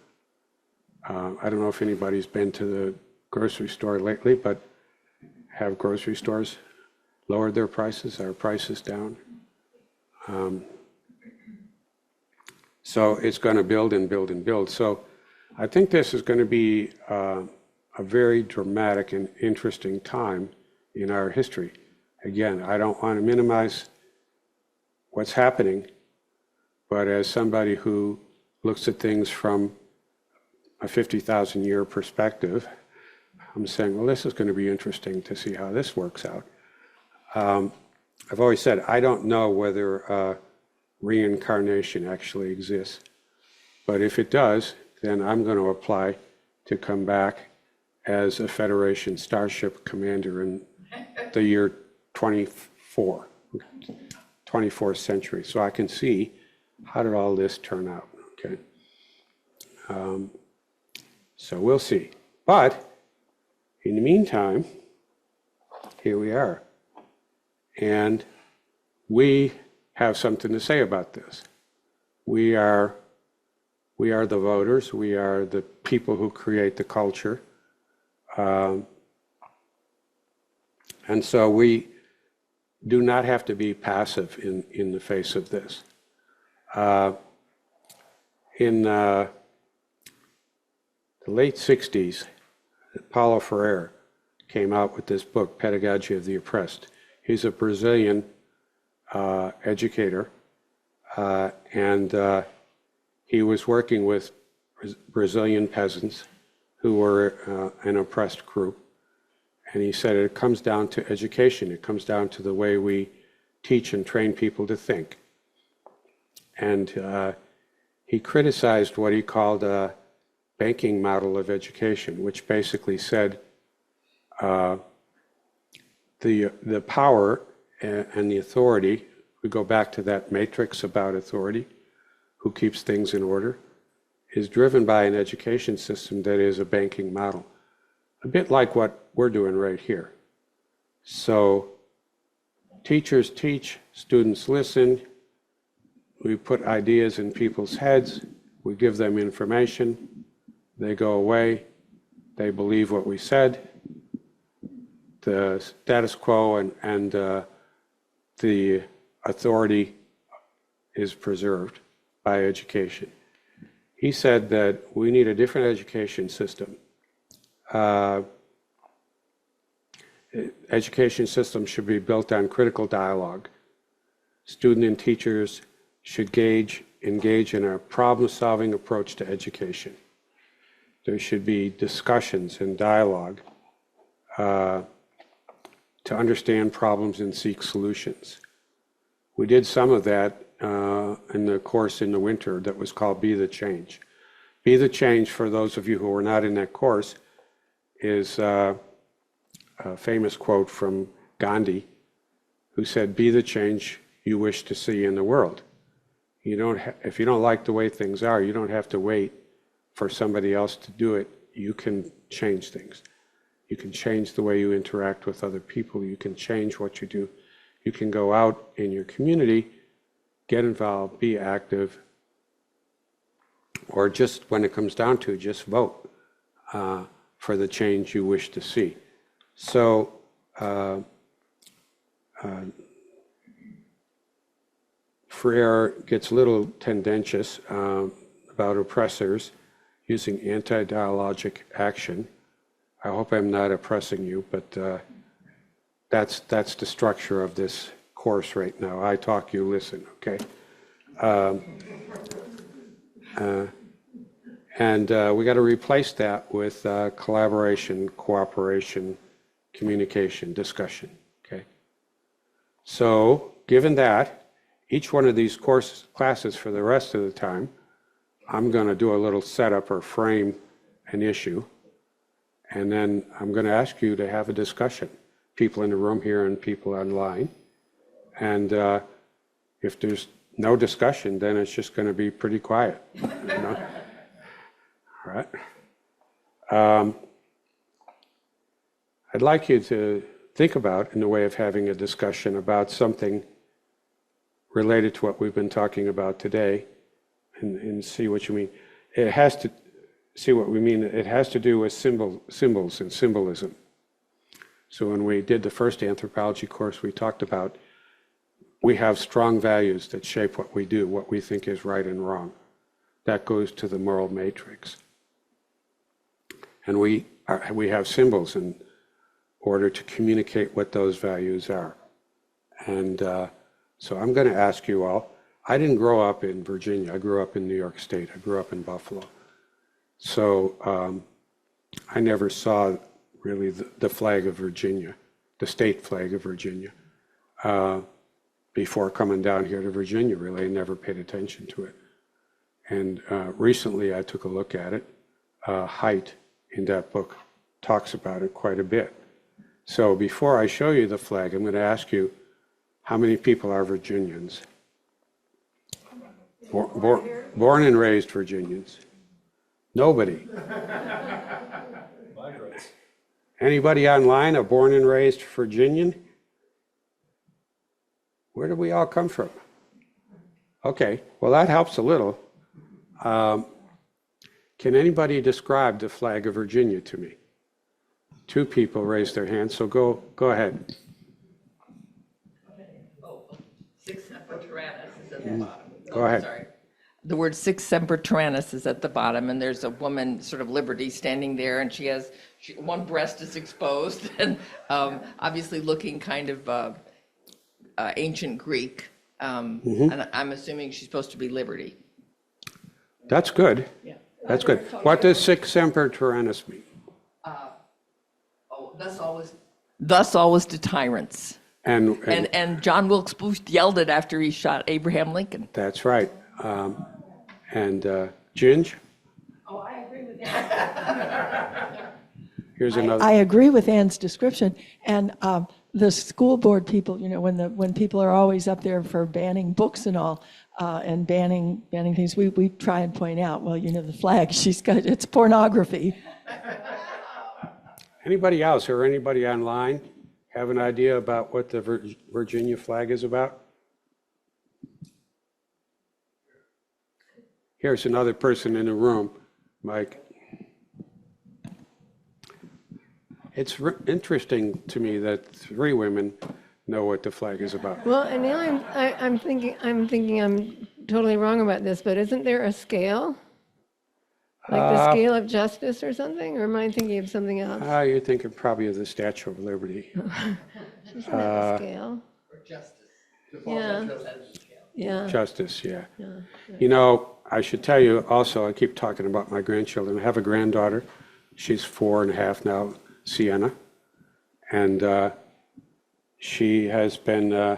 S1: I don't know if anybody's been to the grocery store lately, but have grocery stores lowered their prices? Are prices down? So it's going to build and build and build. So I think this is going to be a very dramatic and interesting time in our history. Again, I don't want to minimize what's happening, but as somebody who looks at things from a 50,000-year perspective, I'm saying, well, this is going to be interesting to see how this works out. I've always said, I don't know whether reincarnation actually exists, but if it does, then I'm going to apply to come back as a Federation starship commander in the year 24th century, so I can see how did all this turn out, okay? So we'll see. But in the meantime, here we are. And we have something to say about this. We are the voters. We are the people who create the culture. And so we do not have to be passive in the face of this. In the late 60s, Paulo Freire came out with this book, Pedagogy of the Oppressed. He's a Brazilian educator, and he was working with Brazilian peasants who were an oppressed group. And he said it comes down to education. It comes down to the way we teach and train people to think. And he criticized what he called a banking model of education, which basically said the power and the authority, we go back to that matrix about authority, who keeps things in order, is driven by an education system that is a banking model. A bit like what we're doing right here. So teachers teach, students listen, we put ideas in people's heads, we give them information, they go away, they believe what we said, the status quo and the authority is preserved by education. He said that we need a different education system. Education system should be built on critical dialogue. Student and teachers should engage in a problem-solving approach to education. There should be discussions and dialogue to understand problems and seek solutions. We did some of that in the course in the winter that was called Be the Change. Be the Change, for those of you who were not in that course, is a famous quote from Gandhi, who said, "Be the change you wish to see in the world." If you don't like the way things are, you don't have to wait for somebody else to do it. You can change things. You can change the way you interact with other people. You can change what you do. You can go out in your community, get involved, be active, or just when it comes down to it, just vote for the change you wish to see. So Freire gets a little tendentious about oppressors using anti-dialogic action. I hope I'm not oppressing you, but that's the structure of this course right now. I talk, you listen, okay? We got to replace that with collaboration, cooperation, communication, discussion, okay? So given that, each one of these classes for the rest of the time, I'm going to do a little setup or frame an issue, and then I'm going to ask you to have a discussion, people in the room here and people online. And if there's no discussion, then it's just going to be pretty quiet. You know? All right. I'd like you to think about, in the way of having a discussion about something related to what we've been talking about today, and see what you mean. It has to see what we mean. It has to do with symbols and symbolism. So when we did the first anthropology course, we talked about we have strong values that shape what we do, what we think is right and wrong. That goes to the moral matrix. And we have symbols in order to communicate what those values are. And so I'm going to ask you all, I didn't grow up in Virginia. I grew up in New York State. I grew up in Buffalo. So I never saw really the flag of Virginia, the state flag of Virginia, before coming down here to Virginia, really. I never paid attention to it. And recently I took a look at it. Haidt, in that book, talks about it quite a bit. So before I show you the flag, I'm going to ask you, how many people are Virginians? Born and raised Virginians. Nobody. Anybody online a born and raised Virginian? Where do we all come from? Okay, well that helps a little. Can anybody describe the flag of Virginia to me? 2 people raised their hands, so go ahead.
S2: Sic semper tyrannis is at the bottom.
S1: Go ahead.
S2: Sorry. The word sic semper tyrannis is at the bottom, and there's a woman, sort of Liberty, standing there, and she has one breast is exposed, and obviously looking kind of ancient Greek. And I'm assuming she's supposed to be Liberty.
S1: That's good.
S2: Yeah.
S1: That's good. What does sic semper tyrannis mean?
S2: Thus always to tyrants.
S1: And
S2: John Wilkes Booth yelled it after he shot Abraham Lincoln.
S1: that's right. Ginge?
S3: Oh, I agree with that.
S1: Here's another.
S3: I agree with Anne's description. And the school board people, you know, when people are always up there for banning books and all, and banning things, we try and point out, well, you know, the flag, it's pornography.
S1: Anybody else or anybody online have an idea about what the Virginia flag is about? Here's another person in the room, Mike. It's interesting to me that 3 women know what the flag is about.
S4: Well, and now I'm thinking I'm totally wrong about this, but isn't there a scale? Like the scale of justice or something? Or am I thinking of something else?
S1: You're thinking probably of the Statue of Liberty.
S4: Isn't that the scale?
S2: Or justice.
S4: Yeah. Yeah.
S1: Justice, yeah.
S4: Yeah.
S1: You know, I should tell you also, I keep talking about my grandchildren. I have a granddaughter. She's 4.5 now, Sienna. And she has been,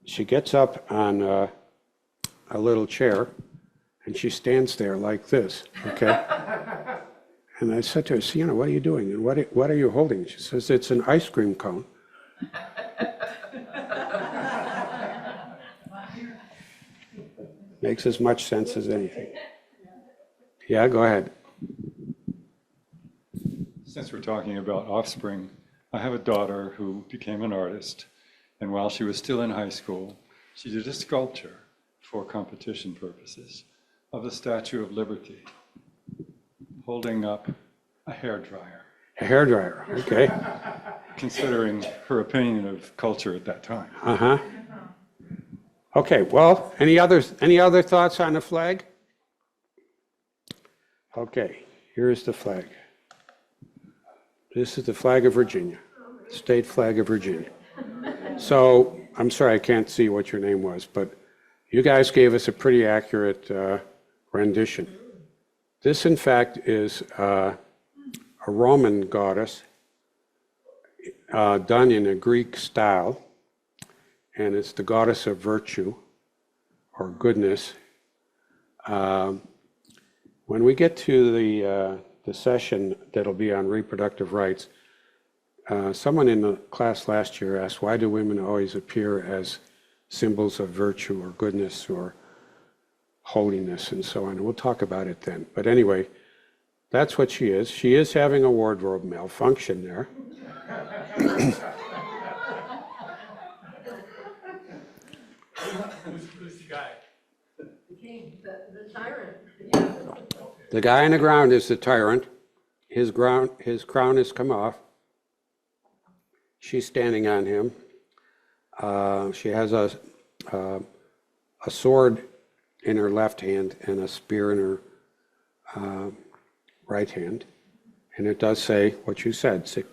S1: she gets up on a little chair and she stands there like this, okay? And I said to her, Sienna, what are you doing? And what are you holding? She says, it's an ice cream cone. Makes as much sense as anything. Yeah, go ahead.
S5: Since we're talking about offspring, I have a daughter who became an artist, and while she was still in high school, she did a sculpture for competition purposes of the Statue of Liberty holding up a hairdryer,
S1: A hairdryer, okay.
S5: considering her opinion of culture at that time.
S1: Uh-huh. Okay, well, any other thoughts on the flag? Okay, here's the flag. This is the flag of Virginia, state flag of Virginia. So, I'm sorry, I can't see what your name was, but you guys gave us a pretty accurate rendition. This, in fact, is a Roman goddess done in a Greek style, and it's the goddess of virtue or goodness. When we get to the session that'll be on reproductive rights, someone in the class last year asked, why do women always appear as symbols of virtue or goodness or holiness and so on? We'll talk about it then. But anyway, that's what she is. She is having a wardrobe malfunction there.
S6: Who's the guy?
S4: The king, the tyrant.
S1: The guy on the ground is the tyrant. His crown has come off. She's standing on him. She has a sword in her left hand and a spear in her right hand. And it does say what you said, sic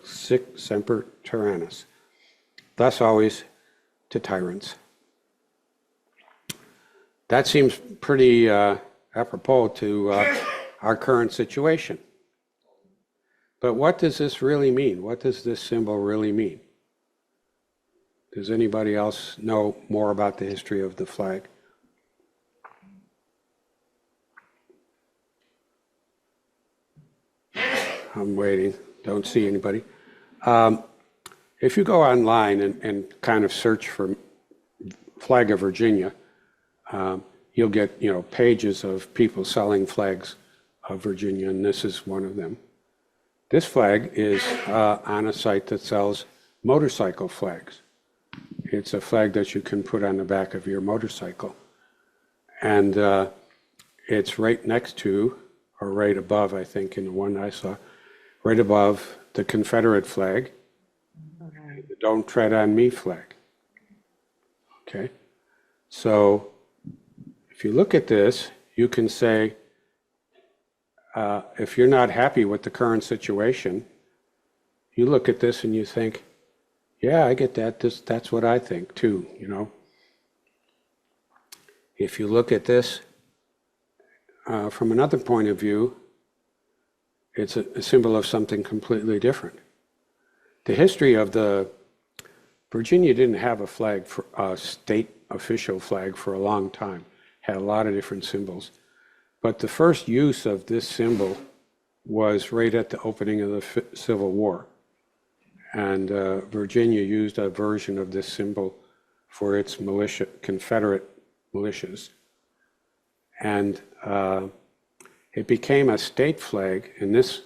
S1: semper tyrannis. Thus always to tyrants. That seems pretty apropos to our current situation. But what does this really mean? What does this symbol really mean? Does anybody else know more about the history of the flag? I'm waiting. Don't see anybody. If you go online and kind of search for flag of Virginia, you'll get pages of people selling flags of Virginia, and this is one of them. This flag is on a site that sells motorcycle flags. It's a flag that you can put on the back of your motorcycle. And it's right next to, or right above, I think, in the one I saw, right above the Confederate flag, and the Don't Tread on Me flag. Okay? So if you look at this, you can say, if you're not happy with the current situation, you look at this and you think, yeah, I get that. That's what I think too, If you look at this from another point of view, it's a symbol of something completely different. The history of Virginia didn't have a flag, for a state official flag for a long time, had a lot of different symbols. But the first use of this symbol was right at the opening of the Civil War. And Virginia used a version of this symbol for its Confederate militias. And it became a state flag in this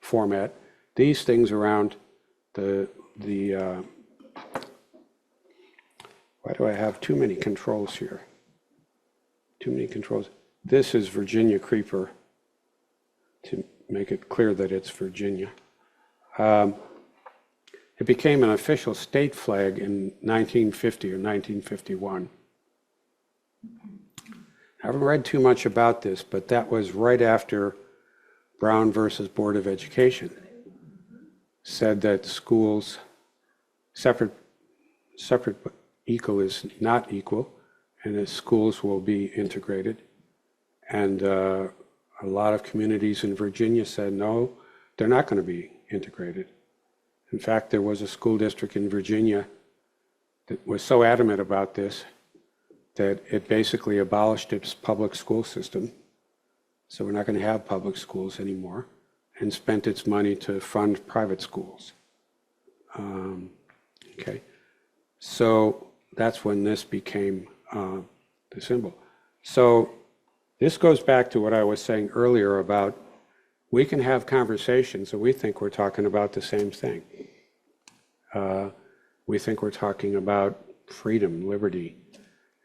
S1: format. These things around why do I have too many controls here? Too many controls. This is Virginia Creeper, to make it clear that it's Virginia. It became an official state flag in 1950 or 1951. I haven't read too much about this, but that was right after Brown versus Board of Education said that schools, separate but equal is not equal, and that schools will be integrated. And a lot of communities in Virginia said, no, they're not going to be integrated. In fact, there was a school district in Virginia that was so adamant about this that it basically abolished its public school system. So we're not going to have public schools anymore, and spent its money to fund private schools. Okay, so that's when this became the symbol. So this goes back to what I was saying earlier about we can have conversations and we think we're talking about the same thing. We think we're talking about freedom, liberty.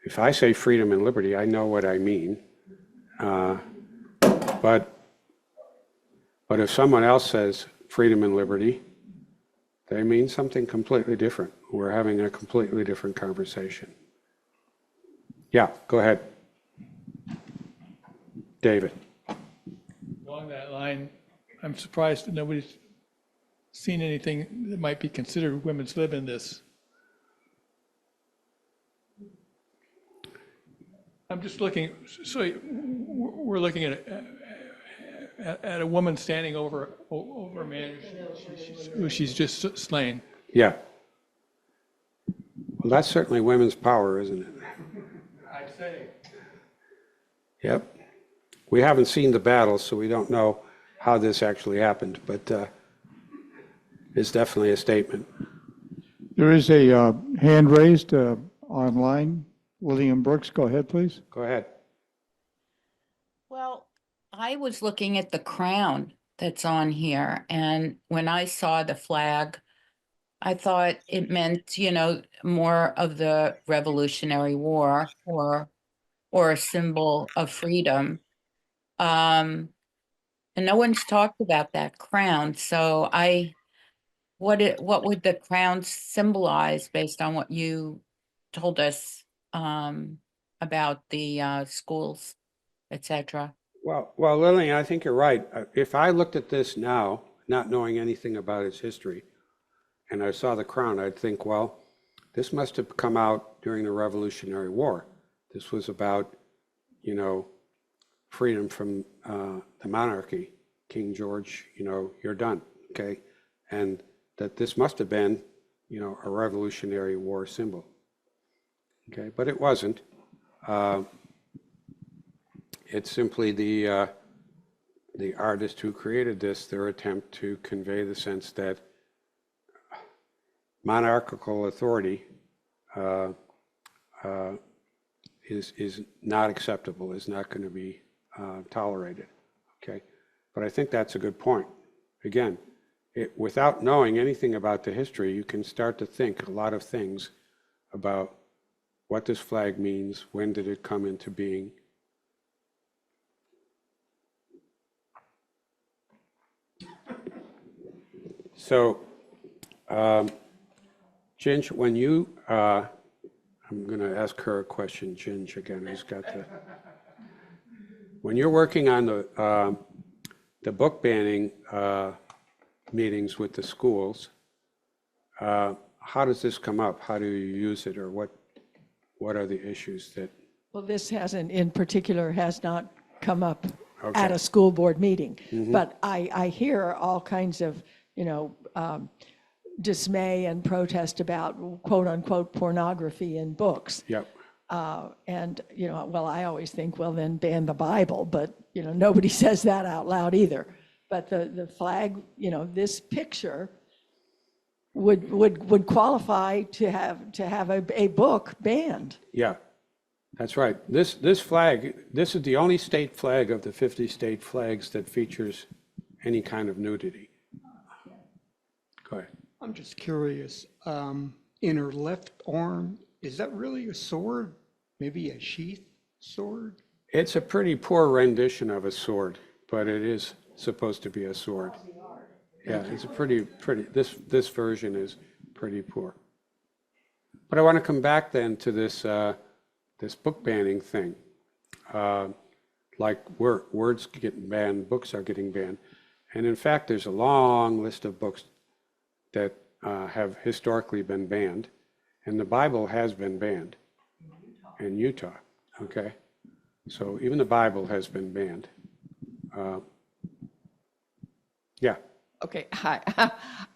S1: If I say freedom and liberty, I know what I mean. But if someone else says freedom and liberty, they mean something completely different. We're having a completely different conversation. Yeah, go ahead. David.
S6: Along that line, I'm surprised that nobody's seen anything that might be considered women's lib in this. I'm just looking, so we're looking at a woman standing over a man who she's just slain.
S1: Yeah. Well, that's certainly women's power, isn't it?
S6: I'd say.
S1: Yep. We haven't seen the battle, so we don't know how this actually happened, but it's definitely a statement.
S7: There is a hand raised online. William Brooks, go ahead, please.
S1: Go ahead.
S8: Well, I was looking at the crown that's on here, and when I saw the flag, I thought it meant, more of the Revolutionary War or a symbol of freedom. And no one's talked about that crown. So what would the crown symbolize based on what you told us about the schools, etc.?
S1: Well, Lillian, I think you're right. If I looked at this now, not knowing anything about its history, and I saw the crown, I'd think, well, this must have come out during the Revolutionary War. This was about, freedom from the monarchy. King George, you're done, okay? And that this must have been, a Revolutionary War symbol, okay? But it wasn't. It's simply the artist who created this, their attempt to convey the sense that monarchical authority is not acceptable, is not going to be tolerated, okay? But I think that's a good point. Again, without knowing anything about the history, you can start to think a lot of things about what this flag means, when did it come into being. So, Ginge, when you, I'm going to ask her a question, Ginge, again, who's got the, when you're working on the book banning meetings with the schools, how does this come up? How do you use it, or what are the issues that?
S3: Well, this hasn't, in particular, has not come up
S1: Okay.
S3: at a school board meeting. But I hear all kinds of, dismay and protest about quote unquote pornography in books.
S1: Yep.
S3: And, well, I always think, well, then ban the Bible, but, nobody says that out loud either. But the flag, this picture would qualify to have a book banned.
S1: Yeah, that's right. This flag, this is the only state flag of the 50 state flags that features any kind of nudity. Go ahead.
S9: I'm just curious, in her left arm, is that really a sword? Maybe a sheath sword?
S1: It's a pretty poor rendition of a sword, but it is supposed to be a sword. Yeah, it's a pretty, this version is pretty poor. But I want to come back then to this, this book banning thing. Like words getting banned, books are getting banned. And in fact, there's a long list of books that have historically been banned, and the Bible has been banned in Utah, okay? So even the Bible has been banned. Yeah.
S2: Okay, hi.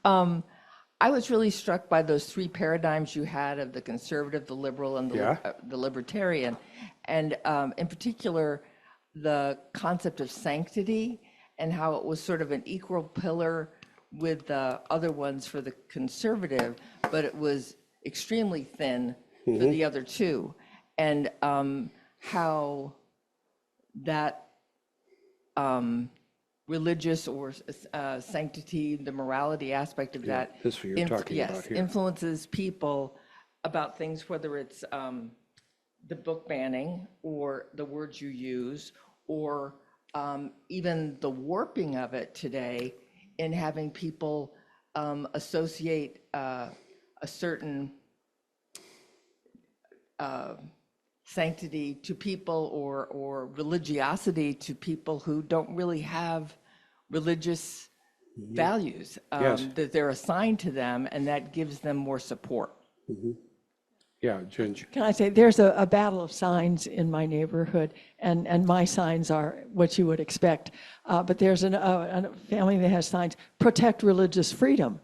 S2: I was really struck by those three paradigms you had of the conservative, the liberal, and the libertarian. And in particular, the concept of sanctity and how it was sort of an equal pillar with the other ones for the conservative, but it was extremely thin for the other two. And how that religious or sanctity, the morality aspect of that,
S1: this is what you're talking about
S2: yes,
S1: here.
S2: influences people about things, whether it's the book banning or the words you use, or even the warping of it today in having people associate a certain sanctity to people or religiosity to people who don't really have religious values
S1: Yes.
S2: that they're assigned to them, and that gives them more support.
S1: Yeah, Ginger.
S3: Can I say, there's a battle of signs in my neighborhood, and my signs are what you would expect. But there's a family that has signs, protect religious freedom.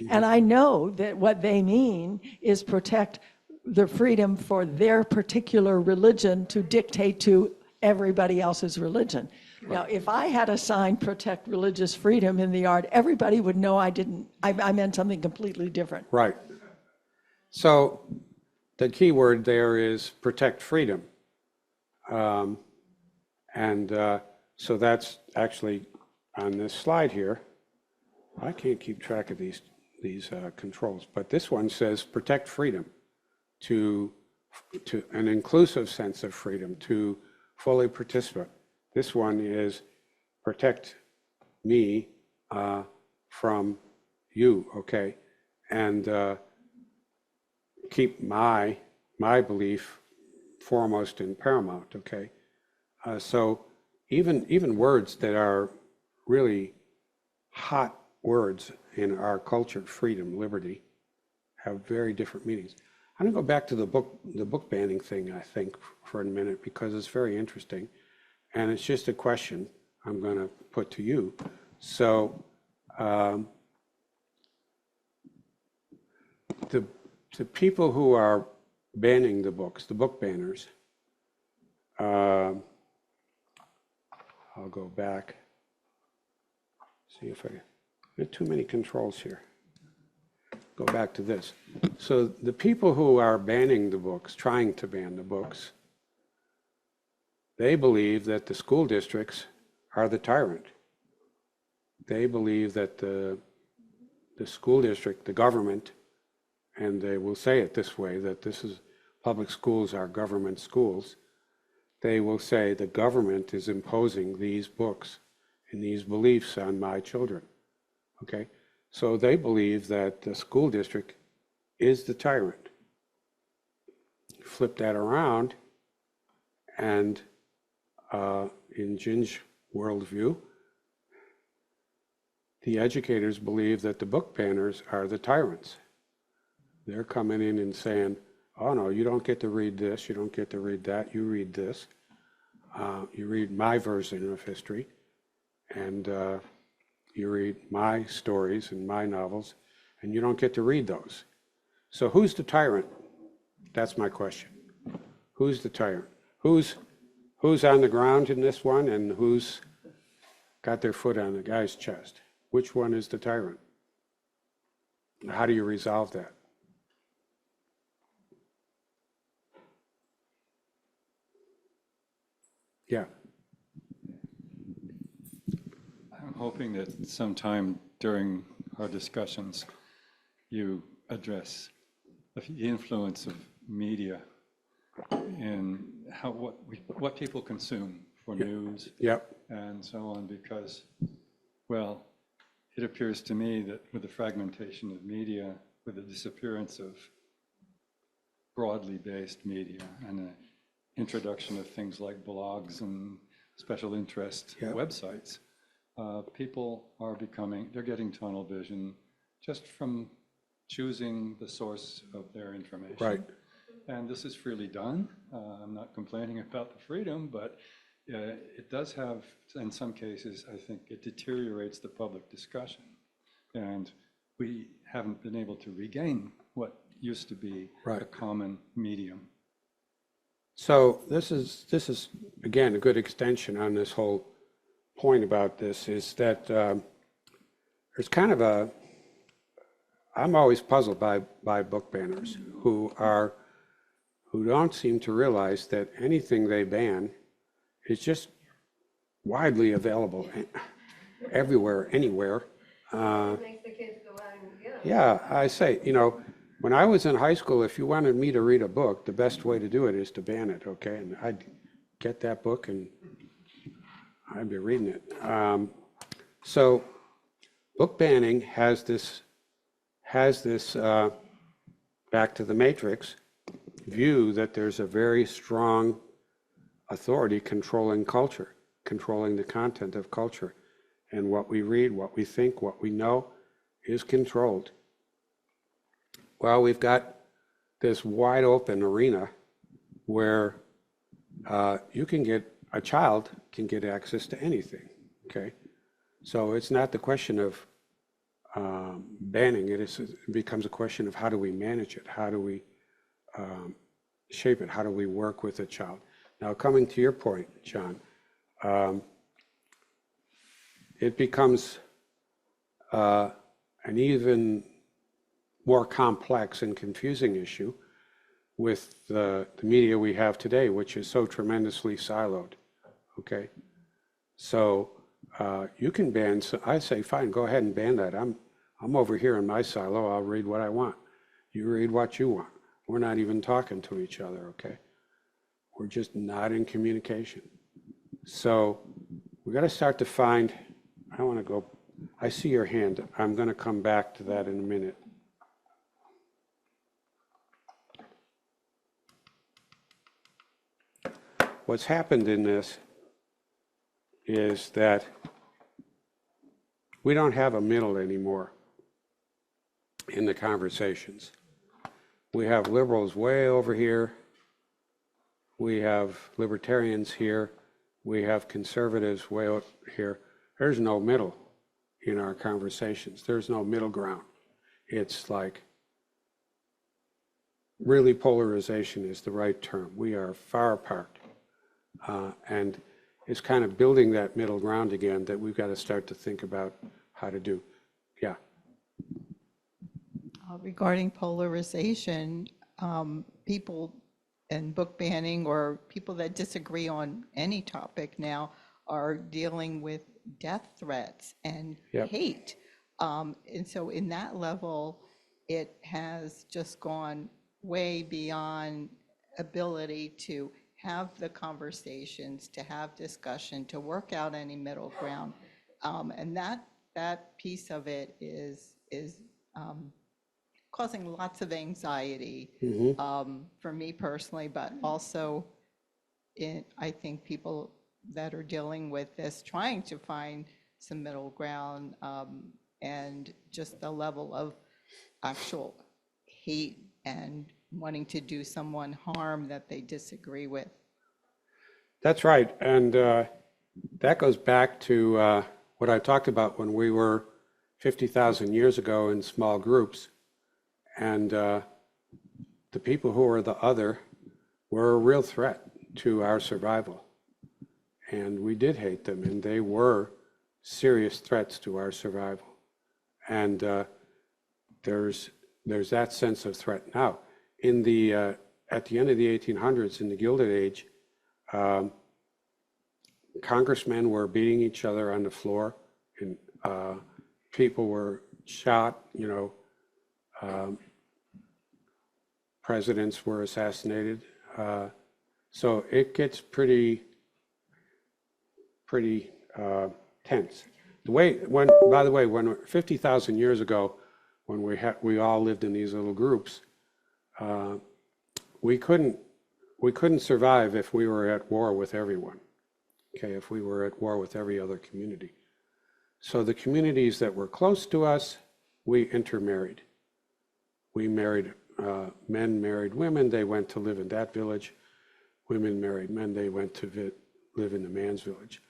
S3: And I know that what they mean is protect the freedom for their particular religion to dictate to everybody else's religion. Now, if I had a sign, protect religious freedom in the yard, everybody would know I meant something completely different.
S1: Right. So the key word there is protect freedom. So that's actually on this slide here. I can't keep track of these controls, but this one says protect freedom to an inclusive sense of freedom, to fully participate. This one is protect me from you, okay? And keep my belief foremost and paramount, okay? So even words that are really hot words in our culture, freedom, liberty, have very different meanings. I'm gonna go back to the book banning thing, I think, for a minute, because it's very interesting. And it's just a question I'm gonna put to you. So the people who are banning the books, the book banners, I'll go back, see if I get too many controls here. Go back to this. So the people who are banning the books, trying to ban the books, they believe that the school districts are the tyrant. They believe that the school district, the government, and they will say it this way, that this is public schools are government schools. They will say the government is imposing these books and these beliefs on my children, okay? So they believe that the school district is the tyrant. Flip that around, and in Gin's worldview, the educators believe that the book banners are the tyrants. They're coming in and saying, oh no, you don't get to read this, you don't get to read that, you read this. You read my version of history, and you read my stories and my novels, and you don't get to read those. So who's the tyrant? That's my question. Who's the tyrant? Who's on the ground in this one, and who's got their foot on the guy's chest? Which one is the tyrant? How do you resolve that? Yeah.
S5: I'm hoping that sometime during our discussions, you address the influence of media in what people consume for news
S1: Yep.
S5: and so on, because, well, it appears to me that with the fragmentation of media, with the disappearance of broadly based media and the introduction of things like blogs and special interest websites, people are they're getting tunnel vision just from choosing the source of their information.
S1: Right.
S5: And this is freely done. I'm not complaining about the freedom, but it does have, in some cases, I think it deteriorates the public discussion. And we haven't been able to regain what used to be a common medium.
S1: So this is again a good extension on this whole point about this, is that there's kind of I'm always puzzled by book banners who don't seem to realize that anything they ban is just widely available everywhere, anywhere.
S4: Makes the kids go out and get them.
S1: Yeah, I say, when I was in high school, if you wanted me to read a book, the best way to do it is to ban it, okay? And I'd get that book and I'd be reading it. So book banning has this back to the Matrix view that there's a very strong authority controlling culture, controlling the content of culture. And what we read, what we think, what we know is controlled. Well, we've got this wide open arena where a child can get access to anything, okay? So it's not the question of banning it, it becomes a question of how do we manage it? How do we shape it? How do we work with a child? Now, coming to your point, John, it becomes an even more complex and confusing issue with the media we have today, which is so tremendously siloed, okay? So you can ban, so I say, fine, go ahead and ban that. I'm over here in my silo, I'll read what I want. You read what you want. We're not even talking to each other, okay? We're just not in communication. So we got to start to find, I want to go, I see your hand. I'm going to come back to that in a minute. What's happened in this is that we don't have a middle anymore in the conversations. We have liberals way over here. We have libertarians here. We have conservatives way out here. There's no middle in our conversations. There's no middle ground. It's like, really polarization is the right term. We are far apart. And it's kind of building that middle ground again that we've got to start to think about how to do. Yeah.
S10: Regarding polarization, people and book banning or people that disagree on any topic now are dealing with death threats and hate. And so in that level, it has just gone way beyond ability to have the conversations, to have discussion, to work out any middle ground. And that piece of it is causing lots of anxiety for me personally, but also I think people that are dealing with this, trying to find some middle ground, and just the level of actual hate and wanting to do someone harm that they disagree with.
S1: That's right. And that goes back to what I talked about when we were 50,000 years ago in small groups. And the people who were the other were a real threat to our survival. And we did hate them, and they were serious threats to our survival. And there's that sense of threat. Now, in the at the end of the 1800s, in the Gilded Age, congressmen were beating each other on the floor, and people were shot, presidents were assassinated. So it gets pretty tense. By the way, when 50,000 years ago, when we all lived in these little groups, we couldn't survive if we were at war with everyone. Okay, if we were at war with every other community. So the communities that were close to us, we intermarried. We married, men married women, they went to live in that village. Women married men, they went to live in the man's village.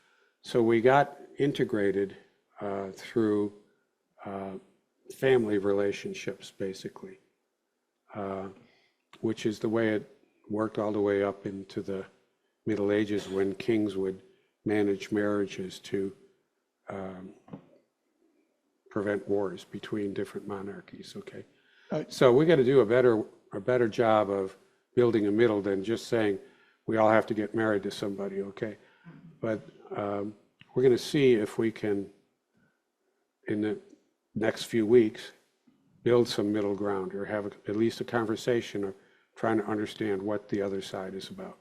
S1: So we got integrated through family relationships, basically, which is the way it worked all the way up into the Middle Ages, when kings would manage marriages to prevent wars between different monarchies. Okay, so we got to do a better job of building a middle than just saying we all have to get married to somebody. Okay, but we're going to see if we can, in the next few weeks, build some middle ground, or have at least a conversation of trying to understand what the other side is about.